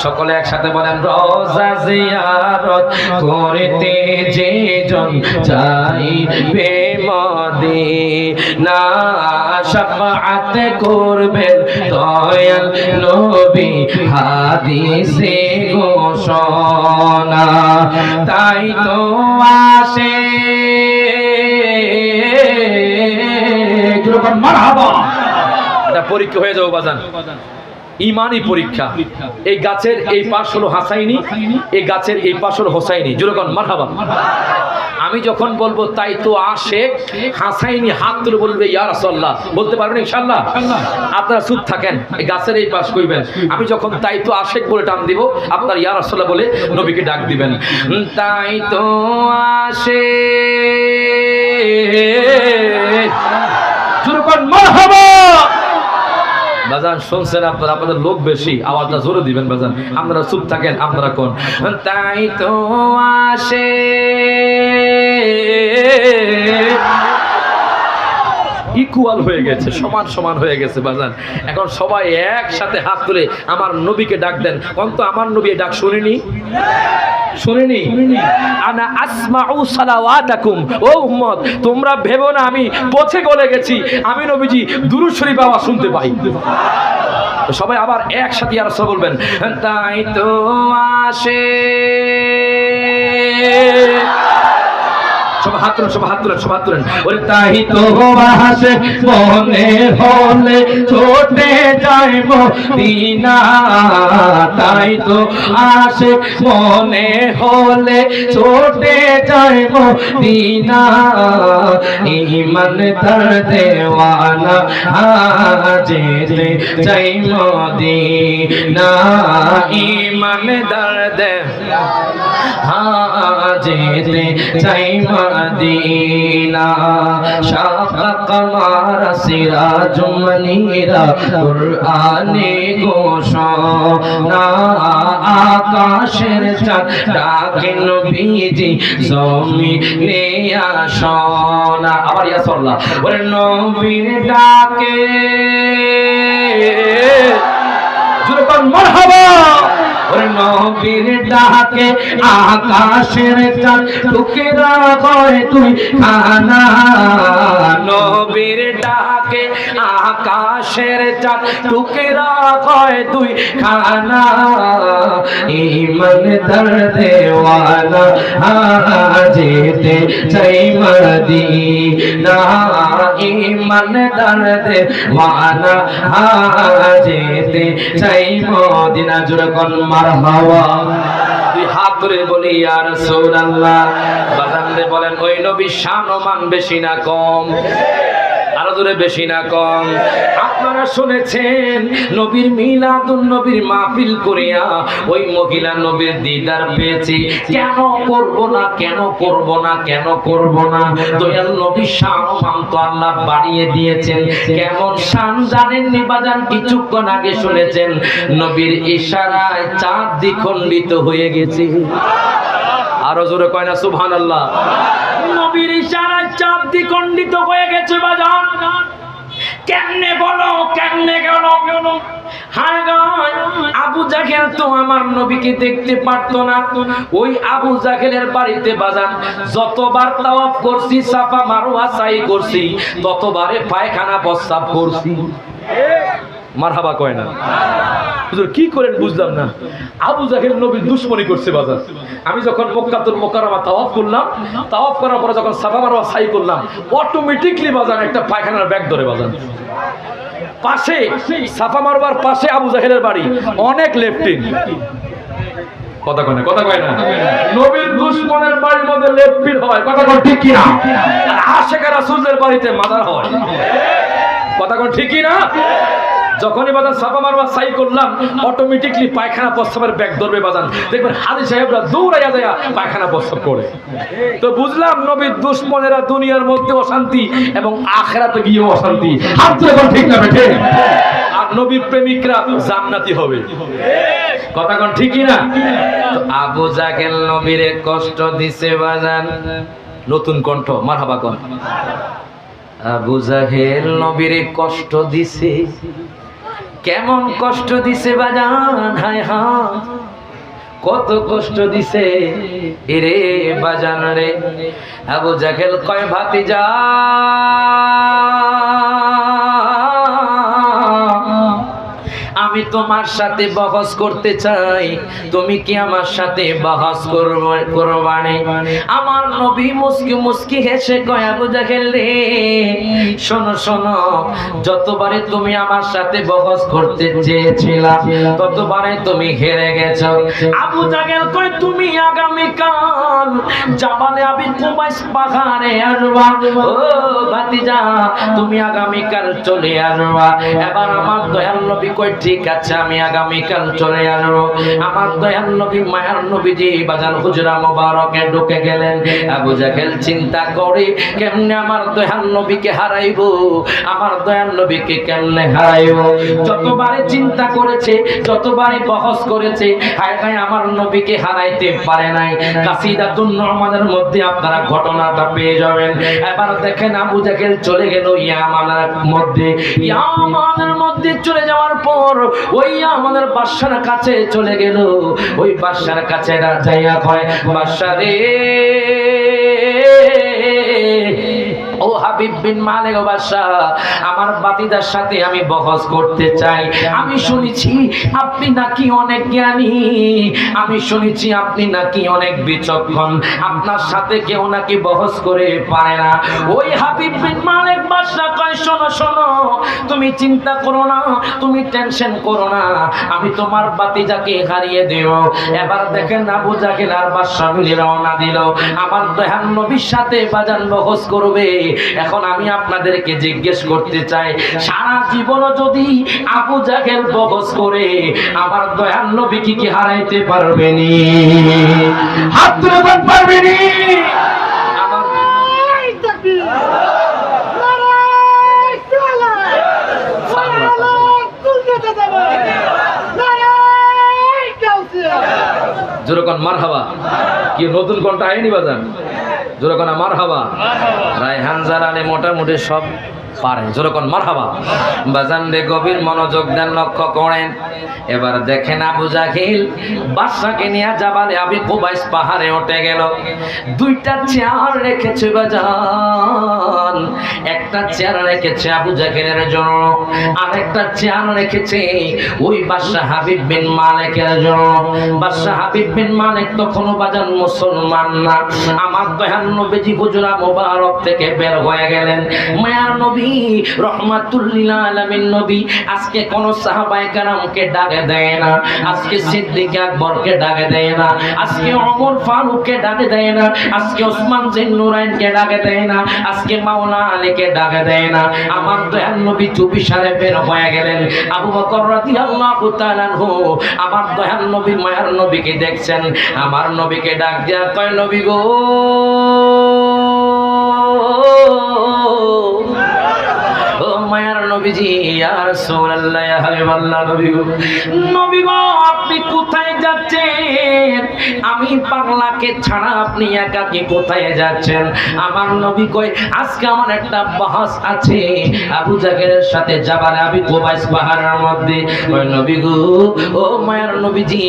সকলে একসাথে বলেন, রওজা জিয়ারত করতে যেজন যাইবে মদিনা, শাফাআত করবেন দয়াল নবী হাদিসে ঘোষণা। তাই তো আসে মারহাবা, এটা পরীক্ষা হয়ে যাবো বাজান। ইমানি পরীক্ষা। এই গাছের এই পাশ হলো হাসাইনি, এই গাছের এই পাশ হলো হোসাইনি। জোরকন মারহাবা। আমি যখন বলবো তাই তো আশেক, হাসাইনি হাত তুলে বলবে ইয়া রাসূলুল্লাহ, বলতে পারবেন ইনশাআল্লাহ? আপনারা চুপ থাকেন, এই গাছের এই পাশ কইবেন। আমি যখন তাই তো আশেক বলে টান দিব, আপনার ইয়া রাসূলুল্লাহ বলে নবীকে ডাক দিবেন। তাই তো আশেক, জোরকন মারহাবা। বাজান শুনছেন আপনারা? আপনাদের লোক বেশি, আওয়াজটা জোরে দিবেন বাজান। আপনারা চুপ থাকেন, আপনারা কোন তাই তো আসে ইকুয়াল হয়ে গেছে, সমান সমান হয়ে গেছে বাজান। এখন সবাই একসাথে হাত তুলে আমার নবীকে ডাক দেন। অন্ত আমার নবী ডাক শুনিনি, শুনিনি? আনা আসমাউ সালাওয়াতাকুম। ও উম্মত, তোমরা ভেবো না আমি পথে গলে গেছি, আমি নবীজি দুরূদ শরীফ আওয়াজ শুনতে পাই। সবাই আবার একসাথে ইয়া রাসূল বলবেন। তাই তো আসে, সব হাত তুলেন, সব হাত তুলেন, সব হাত তুলেন। ওরে তাই তো আসে মনে হলে ছোটে যাইব মদিনা, তাই তো আসে মনে হলে ছোটে যাইব মদিনা, ঈমান তার দেওয়ানা যেতে চাই মদিনা, ঈমান তার দেওয়ানা যেতে চাই মদিনা। শাফা কমার সিরাজ মনিরা কুরআনে ঘোষণা, আকাশের চাঁদ ডাকে নবীজি জমিনে আসনা। আবার ইয়া সাল্লাল্লাহ। ওরে নবীর ডাকে, জোরে বল মারহাবা। ওরে নবীর ডাকে আকাশের চাঁদ টুকরা হয় তুই খানা, নবীর ডাকে আকাশের চাঁদ টুকরা হয় তুই খানা, ঈমান তার দেওয়ানা যেতে চাই মদিনা, ঈমান তার দেওয়ানা যেতে চাই মদিনা। জোরে কোন মারহাবা। দুই হাত ধরে বলি ইয়া রাসূলুল্লাহ। বাজানরে বলেন ওই নবী শান ও মান বেশি না কম? আরো জোরে, বেশি না কম? আপনারা শুনেছেন নবীর মিলাদুন নবীর মাহফিল করিয়া ওই মহিলা নবীর দিদার পেয়েছি। কেন করব না, কেন করব না, কেন করব না? দয়াল নবীর শান ও মান তো আল্লাহ বাড়িয়ে দিয়েছেন। কেমন শান জানেননি বাজান? কিছুক্ষণ আগে শুনেছেন নবীর ইশারায় চাঁদ দ্বিখণ্ডিত হয়ে গেছে। আরো জোরে কয় না সুবহানাল্লাহ? নবীর ইশারায় চাঁদ দ্বিখণ্ডিত হয়ে গেছে বাজান। কেমনে বলো, কেমনে গেল? হায় গায়, আবু জাহেল তো আমার নবীকে দেখতে পারতো না। ওই আবু জাহেলের বাড়িতে বাজান যতবার তাওয়াফ করছি, সাফা মারওয়া সাই করছি, ততবারে পায়খানা প্রস্রাব করছি। মারহাবা কয় না? হুজুর কি করেন বুঝলাম না। আবু জাহেল নবীর দুশমনি করছে বাজার। আমি যখন মক্কাতুল মুকাররমা তাওয়াফ করলাম, তাওয়াফ করার পরে যখন সাফা মারওয়া সাই করলাম, অটোমেটিকলি বাজার একটা পায়খানার ব্যাগ ধরে বাজার। পাশে সাফা মারওয়ার পাশে আবু জাহেলের বাড়ি, অনেক লেফটিন। কথা কয় না, কথা কয় না? নবীর দুশমনের বাড়ির মধ্যে লেফটিন হয়, কথা কয় ঠিক কি না? আর আশিকা রাসূলের বাড়িতে মাজার হয়, কথা কয় ঠিক কি না? যখনই বাজান সাফা মারওয়া সাই করলাম, অটোমেটিকলি পায়খানা প্রস্রাবের ব্যাগ ধরবে বাজান। দেখবেন হাজী সাহেবরা দৌড়াইয়া যায় পায়খানা প্রস্রাব করে। তো বুঝলাম নবীর দুশমনেরা দুনিয়ার মধ্যে অশান্তি এবং আখিরাতে গিয়ে অশান্তি। হাত যখন ঠিক না বেঠে, আর নবীর প্রেমিকরা জান্নাতি হবে, কথা কোন ঠিকই না? তো আবু জাহেল নবীরে কষ্ট দিছে বাজান। নতুন কণ্ঠ মারহাবা কোন? আবু জাহেল নবীরে কষ্ট দিছে। কেমন কষ্ট দিছে বাজান? হায় হায়, কত কষ্ট দিছে এরে বাজান রে। আবু জাহেল কয় ভাতিজা, আমি আমি তোমার সাথে বহস করতে চাই, তুমি কি আমার সাথে বহস করবানে? আমার নবী মুস্কি মুস্কি হেসে কয়, আবু জাহেল রে শোনো শোনো, যতবারে তুমি আমার সাথে বহস করতে চেয়েছিলা ততবারে তুমি হেরে গেছো। আবু জাহেল কয়, তুমি আগামীকাল জাবালে আবি কুবাইস পাহাড়ে আসবা। ও ভাতিজা, তুমি আগামীকাল চলে আসবা। এবার আমার দয়াল নবী কয়, ঠিক আছে আমি আগামীকাল চলে আসবো। আমার দয়াল নবী মায়ার নবীজি বাজান হুজরা মোবারকে ঢুকে গেলেন। আবু জাহেল চিন্তা করে কেমনে আমার দয়াল নবীকে হারাইবো, আমার দয়াল নবীকে কেমনে হারাইবো। যতবারে চিন্তা করেছে, যতবারে বহস করেছে, হায় হায় আমার নবীকে হারাইতে পারে নাই। কাসিদাতুন নুমানের মধ্যে আপনারা ঘটনাটা পেয়ে যাবেন। এবার দেখেন আবু জাহেল চলে গেল ইয়ামানের মধ্যে। ইয়ামানের মধ্যে চলে যাওয়ার পর ওই আমাদের বাদশার কাছে চলে গেল। ওই বাদশার কাছে যাইয়া কয়, বাদশা রে ও হাবিব বিন মালিক, ও বাদশা, আমার বাতিদার সাথে আমি বহস করতে চাই। আমি শুনেছি আপনি নাকি অনেক জ্ঞানী, আমি শুনেছি আপনি নাকি অনেক বিচক্ষণ, আপনার সাথে কেউ নাকি বহস করে পারে না। ওই হাবিব বিন মালিক বাদশা কয়, শোনো শোনো, তুমি চিন্তা করো না, তুমি টেনশন করো না, আমি তোমার বাতিজাকে হারিয়ে দেব। এবার দেখেন আবু জাহেল আর বাদশা মিলে রওনা দিল আমার দয়াল নবীর সাথে বাজান বহস করবে। এখন আমি আপনাদেরকে জিজ্ঞেস করতে চাই, সারা জীবন যদি আবু জাহেল বহস করে আমার দয়াল নবী কি হারাইতে পারবেনি? হাত তুলে বল, পারবেনি? আমার যেরকম মারহাবা, কি নতুন কোনটা আইনি বাজান, যেরকম মারহাবা রায়হান জালালি মোটামুটি সব পারে, যেরকম মারহাবা বাজান রে। গভীর মনোযোগ দেন, লক্ষ্য করেন। এবার দেখেন আবু জাহেল বাদশাকে নিয়ে জাবালে আবি কুবাইস পাহাড়ে উঠে গেল। দুইটা চেয়ার রেখেছে বাজান, একটা চেয়ার রেখেছে আবু জাহেলের জন্য, আরেকটা চেয়ার রেখেছে ওই বাদশা হাবিব বিন মালিকের জন্য। বাদশা হাবিব বিন মালিক তখনও বাজান মুসলমান না। আমার দয়াল নবীজি হুজরা মোবারক থেকে বের হয়ে গেলেন। মায়ার নবী রহমাতুল লিল আলামিন নবী আজকে কোন সাহাবায়ে কেরামকে ডাকে দেয় না, আজকে সিদ্দিক আকবরকে ডাকে দেয় না, আজকে ওমর ফারুককে ডাকে দেয় না, আজকে ওসমান জিন্নুরাইনকে ডাকে দেয় না, আজকে মাওলানা আলীকে ডাকে দেয় না। আমার দয়াল নবী চুপি সারে বের হয়ে গেলেন। আবু বকর রাদিয়াল্লাহু তাআলা আনহু আমার দয়াল নবী মায়ার নবীকে দেখছেন। আমার নবীকে ডাক দিয়া কয়, নবী গো, ও মায়ার নবীজি, ইয়া রাসূলুল্লাহ, ইয়া হাবিবাল্লাহ, নবী গো, নবী গো, আপনি কোথায় যাচ্ছেন? আমি পাগলাকে ছাড়া আপনি একাকী কোথায় যাচ্ছেন? আমার নবী কই, আজকে আমার একটা বহস আছে আবু জাহেলের সাথে জাবালে আবি কুবাইস পাহাড়ের মধ্যে। ওই নবী গো, ও মায়ার নবীজি,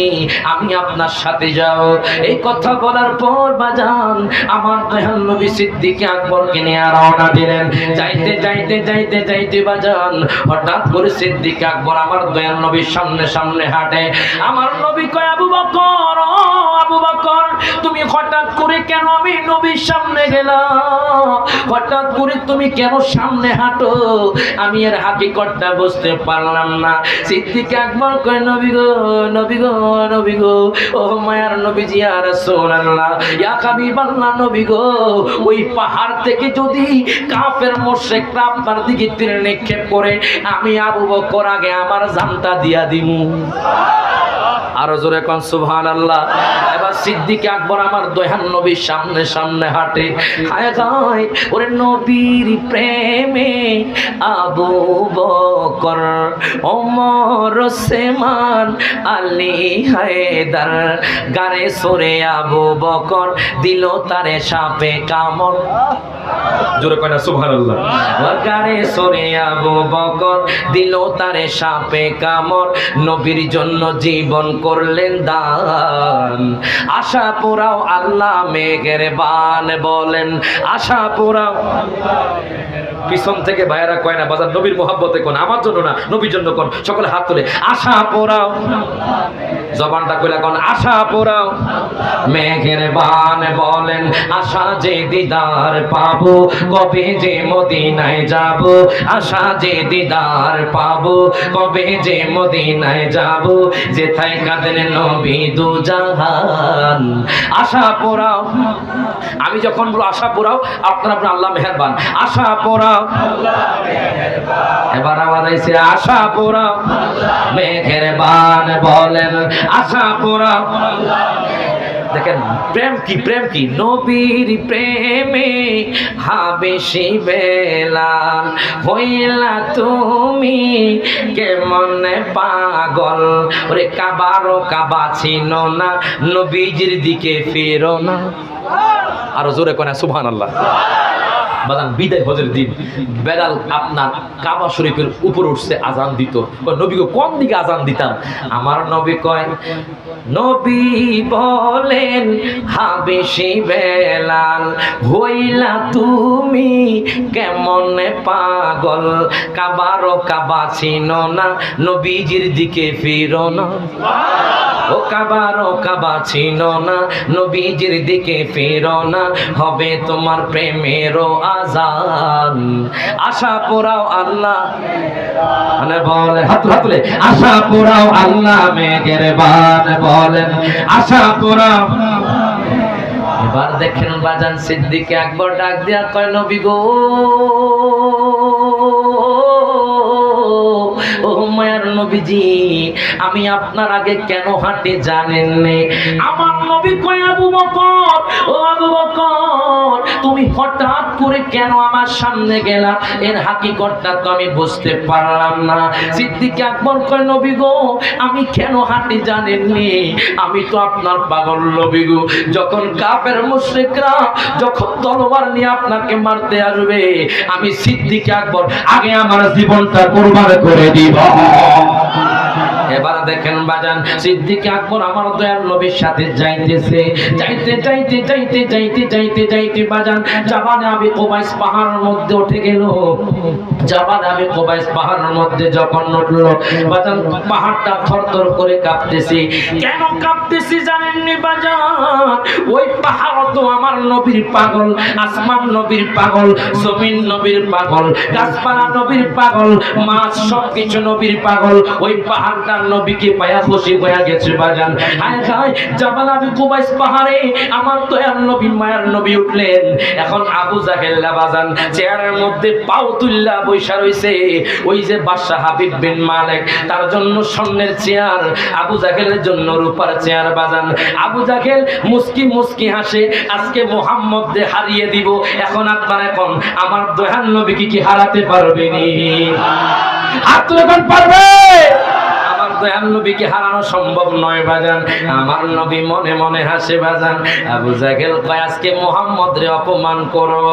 আমি আপনার সাথে যাব। এই কথা বলার পর বাজান আমার দয়াল নবী সিদ্দিক আকবরকে নিয়ে রওনা দিলেন। যাইতে যাইতে যাইতে যাইতে বাজান হঠাৎ করে সিদ্দিক আকবর আমার দয়াল নবীর সামনে সামনে হাঁটে। আমার নবী কয়, আবু বকর, ও আবু বকর, তুমি হঠাৎ করে কেন আমি নবীর সামনে গেলাম? হঠাৎ করে তুমি কেন সামনে হাঁটো? আমি এর হাকিকতটা বুঝতে পারলাম না। সিদ্দিক আকবর কয়, নবী গো, নবী গো, নবী গো, ও মায়ার নবীজি, ইয়া রাসূলুল্লাহ, ইয়া হাবিবাল্লাহ, নবী গো, ওই পাহাড় থেকে যদি কাফের মুশরিকরা আপনার দিকে তীর নিক্ষেপ করে, আমি আবু বকর আগে আমার জানটা দিয়া দিমু। আরো জোরে কোন সুবহানাল্লাহ। এবার সিদ্দিক আকবর আমার দয়াল নবীর সামনে সামনে হাঁটে। হায় হায়, ওরে নবীর প্রেমে আবু বকর, ওমর, ওসমান, আলী, হায়দার, গারে সরে আবু বকর দিল তারে সাপে কামড়। জোরে কয় না সুবহানাল্লাহ। গারে সরে আবু বকর দিল তারে সাপে কামড়, নবীর জন্য জীবন করলেন দান। আশা পোড়াও আল্লাহ মেঘের বান, বলেন আশা পোড়াও আল্লাহ মেঘের বান। পিছন থেকে ভাইয়েরা কয় না বাজার নবীর মোহাব্বতে কোন, আমার জন্য না নবীর জন্য কোন। সকলে হাত তুলে আশা পোড়াও, জবানটা কইলা কোন আশা পোড়াও। মেঘের বান বলেন আশা যে দিদার পাবো, কবে যে মদিনায় যাব। আশা যে দিদার পাবো, কবে যে মদিনায় যাব। যেথায় কাঁদেন নবী দু জাহান। আশা পোড়াও, আমি যখন বলো আশা পোড়াও, আপনার আল্লাহ মেহেরবান। আশা পোড়াও, এবার আওয়াজ আইছে আশা পোড়াও। মেঘের বান বলেন আশা পোড়াও। দেখেন প্রেম কি, প্রেম কি, নবীর প্রেমে হাবেশি বেলাল হইলা তুমি কেমন পাগল। ওরে কাবারও কাবা চিনো না, নবীজির দিকে ফিরো না। আরো জোরে কোনা সুবহানাল্লাহ। বাজান বিদায় হজের দিন বেলাল আপনার কাবা শরীফের উপর উঠছে, আজান দিত। নবীকে কোন দিকে আজান দিতাম? আমার নবী কয়, নবী বলেন হাবেশি বেলাল হইলা তুমি কেমন পাগল। কাবারও কাবা চিনো না, নবীজির দিকে ফিরো না। ও কাবারও কাবা চিনো না, নবীজির দিকে ফিরো না। হবে তোমার প্রেমেরও আজান। আশা পোড়াও আল্লাহ মানে বলে হাত তুলে আশা পোড়াও আল্লাহ মেঘের বান বলেন আশা পোড়াও। এবার দেখেন বাজান সিদ্দিক আকবর ডাক দিয়া কয় নবী গো, ও মায়ার নবীজি, আমি আপনার আগে কেন হাঁটে জানেন নে? আমার নবী কয় আবু বকর, ও আবু বকর, তুমি হঠাৎ করে কেন আমার সামনে গেলা? এর হাকিকতটা তো আমি বুঝতে পারলাম না। সিদ্দিক আকবর কয় নবী গো, আমি কেন হাঁটে জানেন নি? আমি তো আপনার পাগল নবী গো। যখন কাফের মুশরিকরা যখন তলোয়ার নিয়ে আপনাকে মারতে আসবে, আমি সিদ্দিক আকবর আগে আমার জীবনটা কুরবান করে দিব। এবার দেখেন বাজান সিদ্দিক আকবর আমার দয়াল নবীর সাথে যাইতেছে, যাইতে যাইতে যাইতে যাইতে যাইতে যাইতে বাজান জাবালে আবি কুবাইস পাহাড়ের মধ্যে উঠে গেল। জাবালে আবি কুবাইস পাহাড়ের মধ্যে যখন উঠলো বাজান, পাহাড়টা থরথর করে কাঁপতেছে। কেন কাঁপতেছে জানেন নি বাজান? ওই পাহাড় তো আমার নবীর পাগল, আসমান নবীর পাগল, জমিন নবীর পাগল, গাছপালা নবীর পাগল, মাছ সবকিছু নবীর পাগল। ওই পাহাড়টা নবীকে পায়া খুশি হয়ে গেছে বাজান। হায় হায়, জাবাল আবি কুবাইস পাহাড়ে আমার দয়াল নবী মায়ার নবী উঠলেন। এখন আবু জাহেল বাজান চেয়ারের মধ্যে পাও তুল্লা বৈশা রইছে। ওই যে বাদশা হাবিব বিন মালিক, তার জন্য স্বর্ণের চেয়ার, আবু জাহেলের জন্য রূপার চেয়ার বাজান। আবু জাহেল মুস্কি মুস্কি হাসে, আজকে মুহাম্মদকে হারিয়ে দিব। এখন আপনারা এখন আমার দয়াল নবীকে কি হারাতে পারবেনি? হাত তুলে কোন পারবে? আমার দয়াল নবীকে হারানো সম্ভব নয় বাজান। আমার নবী মনে মনে হাসে বাজান। আবু জাহেল কয় আজকে মুহাম্মদ রে অপমান করো।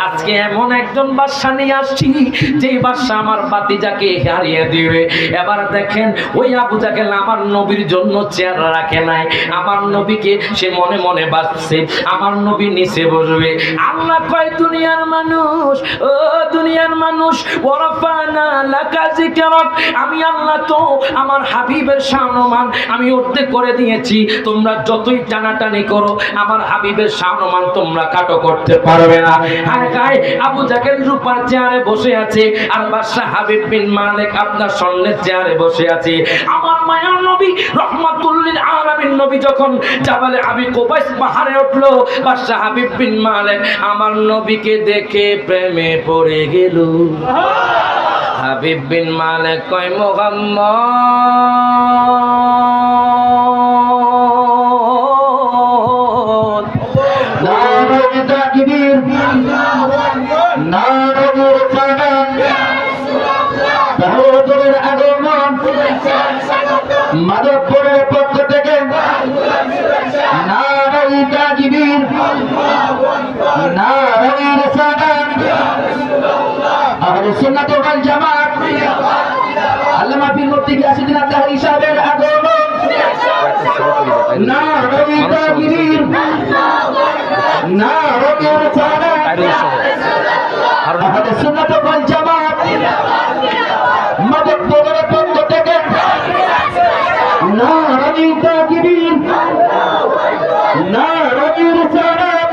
আজকে এমন একজন বাদশা নিয়ে আসছি যে বাদশা আমার ভাতিজাকে হারিয়ে দিবে। এবার দেখেন ওই আবু জাহেল আমার নবীর জন্য চেয়ার রাখে নাই, আমার নবীকে সে মনে মনে বাঁচছে। আমার নবী নিচে বসবে। আল্লাহ কয় দুনিয়ার মানুষ, ও দুনিয়ার মানুষ, ওয়ারাফানা লাকা যিকরাক, আমি আল্লাহ তো আমার হাবিবের শানমান আমি অর্ধেক করে দিয়েছি। তোমরা যতই টানাটানি করো আমার হাবিবের শানমান তোমরা কাটো করতে পারবে না। হায় হায়, আবু জাহেল রূপার চেয়ারে বসে আছে আর বাদশা হাবিব বিন মালিক আপনার স্বর্ণের চেয়ারে বসে আছে। আমার মায়ার নবী রহমাতুল লিল আলামিন নবী যখন জাবালে আবি কুবাইস পাহাড়ে উঠলো, বাদশা হাবিব বিন মালিক আমার নবীকে দেখে প্রেমে পড়ে গেল। হাবিব বিন মালিক কয় মুহাম্মদ নারে তাকবীর নারে সালাম তাওহীদের আগমন মাদবপুরের পক্ষ থেকে নারে তাকবীর নারে সালাম আহলে সুন্নাত ওয়াল জামাত আল্লামা পীর মুফতি গিয়াসউদ্দিন আতাহারি সাহেবের আগমন নারে তাকবীর নারে সালাম আর আহলে সুন্নাত ওয়াল জামাত মদদ নগরের পক্ষ থেকে নারায়ে তাকবীর, নারায়ে রিসালাত।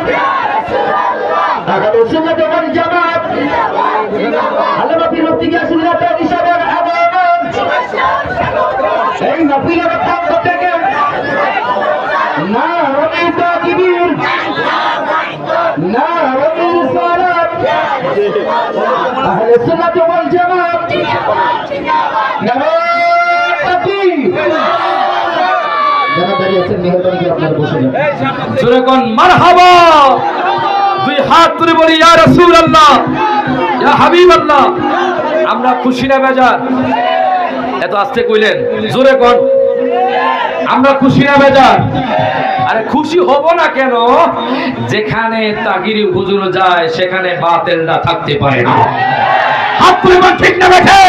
আহলে সুন্নাত ওয়াল জামাত আল্লামা পীর মুফতি গিয়াসউদ্দিন আতারি সাহেবের আহ্বান, এই নফিলের পক্ষ থেকে নারায়ে তাকবীর, নারায়ে রিসালাত। আহলে সুন্নাত ওয়াল জামাত নারায়ে তাকবীর। যারা দাঁড়িয়ে আছেন মেহেরবানি করে আপনারা বসে যান। জোরে কোন মারহাবা। দুই হাত তুলে বলি ইয়া রাসূলুল্লাহ, ইয়া হাবিবাল্লাহ। আমরা খুশি না বেজার? এত আস্তে কইলেন, জোরে কোন। আমরা খুশি না বেজার? আরে খুশি হব না কেন? যেখানে তাগিরি হুজুর যায় সেখানে বাতিলটা থাকতে পারে না। হাত তুলে বল ঠিক না বেঠে?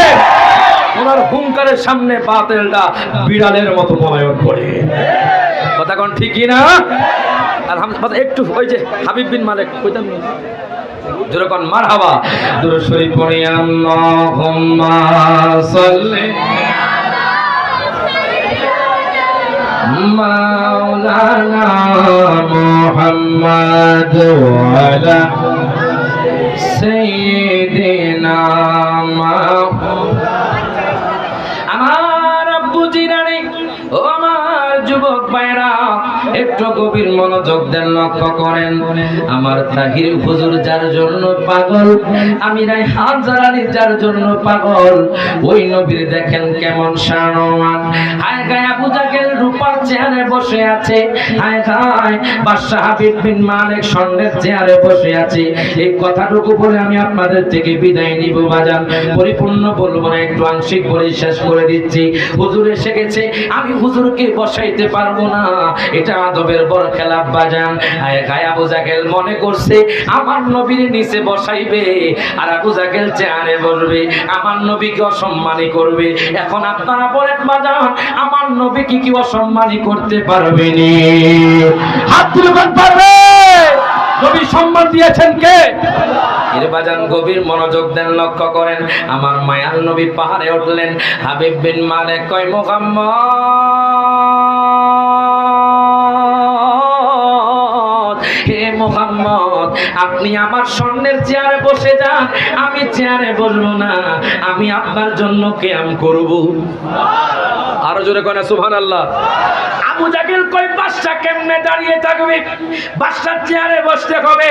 ওনার হুঙ্কারের সামনে বাতিলটা বিড়ালের মতো পলায়ন করে। কথা কোন ঠিক কি না? আলহামদুলিল্লাহ। একটু ওই যে হাবিব বিন মালিক কইতাম জোরে কোন মারহাবা। দুরূদ শরীফ পড়ি আল্লাহুম্মা সাল্লি মাওলানা মুহাম্মদ ওয়া আলা সাইয়্যিদিনা আমার আব্বু জিরানি ও আমার যুবক ভাইরা একটু গভীর মনোযোগ দেন, লক্ষ্য করেন। আমার তাহির হুজুর যার জন্য পাগল, আমি রায়হান জালালী যার জন্য পাগল, ওই নবীর দেখেন কেমন শানওয়ান। হায় গায় আবু জাহেল রূপার চেয়ারে বসে আছে, হায় গায় বাদশা হাবিব বিন মালিক স্বর্ণের চেয়ারে বসে আছে। এই কথাটুকু বলে আমি আপনাদের থেকে বিদায় নিব বাজান। পরিপূর্ণ বলবো না, একটু আংশিক বলে শেষ করে দিচ্ছি। হুজুর এসে গেছে, আমি হুজুরকে বসাইতে পারবো না, এটা আদবের বড় খেলাফ বাজান। হায় গায় আবু জাহেল মনে করছে আমার নবীর নিচে বসাইবে আর আবু জাহেল চেয়ারে বসবে, আমার নবীকে অসম্মানী করবে। এখন আপনারা বলেন বাজান, আমার নবীকে কি অসম্মানী করতে পারবে নি? হাত তুলে পারবে? নবী সম্মান দিয়েছেন কে? এর বাজান গভীর মনোযোগ দেন, লক্ষ্য করেন। আমার মায়ার নবী পাহাড়ে উঠলেন। হাবিব বিন মালিক কয় মুহাম্মদ, হে মুহাম্মদ, আপনি আমার স্বর্ণের চেয়ারে বসে যান, আমি চেয়ারে বসবো না, আমি আপনার জন্য কিয়াম করব। আরো জোরে কয় না সুবহানাল্লাহ। আবু জাহেল কই বাদশা কেমনে দাঁড়িয়ে থাকবে? বাদশার চেয়ারে বসতে হবে।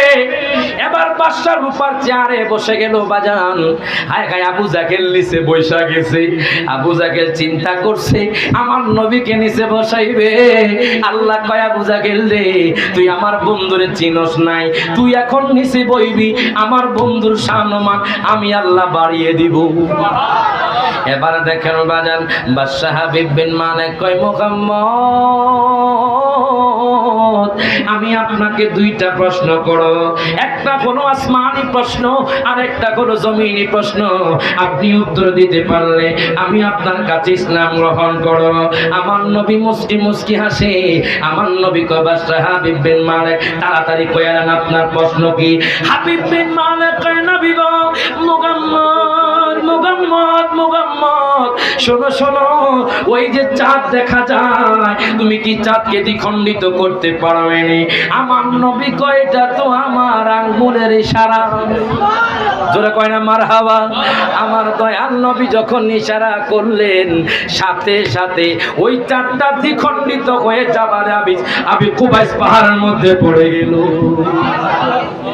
এবার বাদশার রূপার চেয়ারে বসে গেল বাজান। হায় গায় আবু জাহেল নিচে বসা গেছে। আবু জাহেল চিন্তা করছে আমার নবীকে নিচে বসাইবে। আল্লাহ কয় আবু জাহেল রে, তুই আমার বন্ধুরে চিনস নাই, তুই এখন নিচে বইবি, আমার বন্ধুর সম্মান আমি আল্লাহ বাড়িয়ে দিব। এবার দেখেন বাজান, বাদশা হাবিব বিন মালিক কয় মুহাম্মদ, আমি আপনাকে দুইটা প্রশ্ন করব, একটা হলো আসমানি প্রশ্ন আর একটা হলো জমিনি প্রশ্ন। আপনি উত্তর দিতে পারলে আমি আপনার কাছে ইসলাম গ্রহণ করব। আমার নবী মুস্কি মুস্কি হাসে। আমার নবী কয় বাদশা হাবিব বিন মালিক তাড়াতাড়ি কইলেন আপনার প্রশ্ন কি? হাবিব বিন মালিক কয় নবী গো মুহাম্মদ, মুহাম্মদ, মুহাম্মদ, শোনো শোনো, ওই যে চাঁদ দেখা যায়, তুমি কি চাঁদকে দ্বিখণ্ডিত করতে পারোনি? আমার নবী কয় এটা তো আমার আঙ্গুলের ইশারা। জোরে কয় না মারহাবা। আমার দয়াল নবী যখন ইশারা করলেন, সাথে সাথে ওই চাঁদটা দ্বিখণ্ডিত হয়ে যাবার আমি কুবাইস পাহাড়ের মধ্যে পড়ে গেল।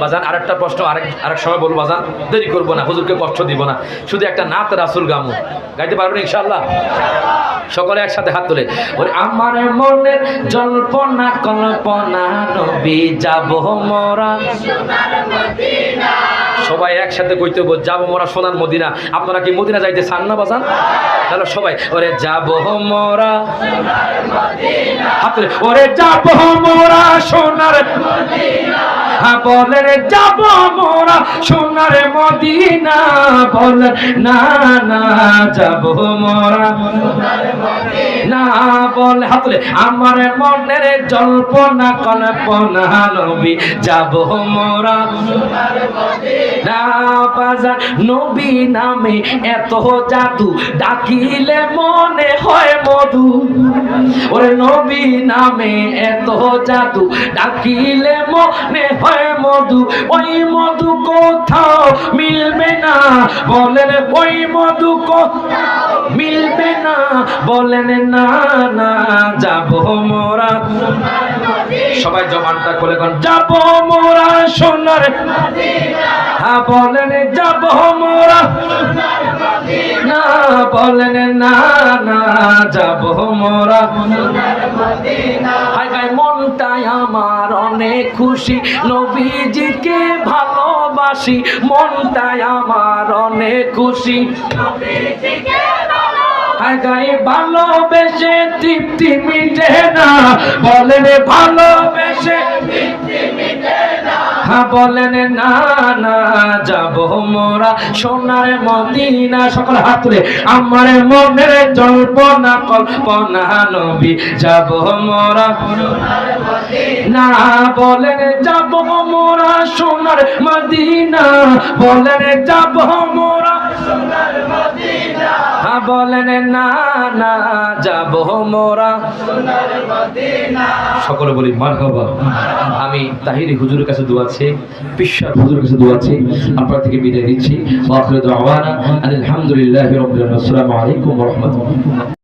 বাজান আরেকটা প্রশ্ন আরেক সময় বলবো বাজান, দেরি করবো না, হুজুরকে কষ্ট দিব না। শুধু একটা নাত রাসূল গামু গাইতে পারবেন ইনশাআল্লাহ? সকলে একসাথে হাত তুলে ওরে আমার মনে জল্পনা কল্পনা, নবী যাব মোরা সোনার মদিনা। সবাই একসাথে কইতে বল, যাব মোরা সোনার মদিনা। আপনারা কি মদিনা যাইতে চান না বাজান? তাহলে সবাই ওরে যাব মোরা সোনার মদিনা, হাত তুলে ওরে যাব মোরা সোনার মদিনা। হ্যাঁ বলেন যাব মোরা সোনার মদিনা, বলেন না না যাব মোরা সোনার মদিনা। না বলে হাতলে আমার মনের জল্পনা কল্পনা নবী যাব মোরা না বাজার নবী নামে এত জাদু ডাকিলে মনে হয় মধু ওরে নবী নামে এত জাদু ডাকিলে মনে হয় মধু ওই মধু কোথাও মিলবে না বলেন ওই মধু কোথাও মিলবে না বলেন না না যাব মোরা সবাই জবানটা খুলে কোন যাব মোরা সোনার হ্যাঁ বলেন যাব মোরা না বলেন না না যাব মোরা হায় হায় মনটাই আমার অনেক খুশি নবীজিকে ভালোবাসি মনটাই আমার অনেক খুশি হায় গায়ে ভালোবেসে তৃপ্তি মিটে না বলেন ভালোবেসে হ্যাঁ বলেন না না যাব মোরা সোনার মদিনা সকল হাত তুলে আমার মনের জল্পনা কল্পনা নবী যাব মোরা না বলেন যাব মোরা সোনার মদিনা বলেন যাব মোরা হ্যাঁ বলেন না না যাব মোরা সকলে বলি মারহাবা আমি তাহিরি হুজুরের কাছে দোয়া আছে পিশার হুজুরের কাছে দোয়া আছে আপনার থেকে বিদায় নিচ্ছি ওয়া আখিরু দাওয়ানা আলহামদুলিল্লাহি রাব্বিল আলামিন আসসালামু আলাইকুম ওয়া রাহমাতুল্লাহ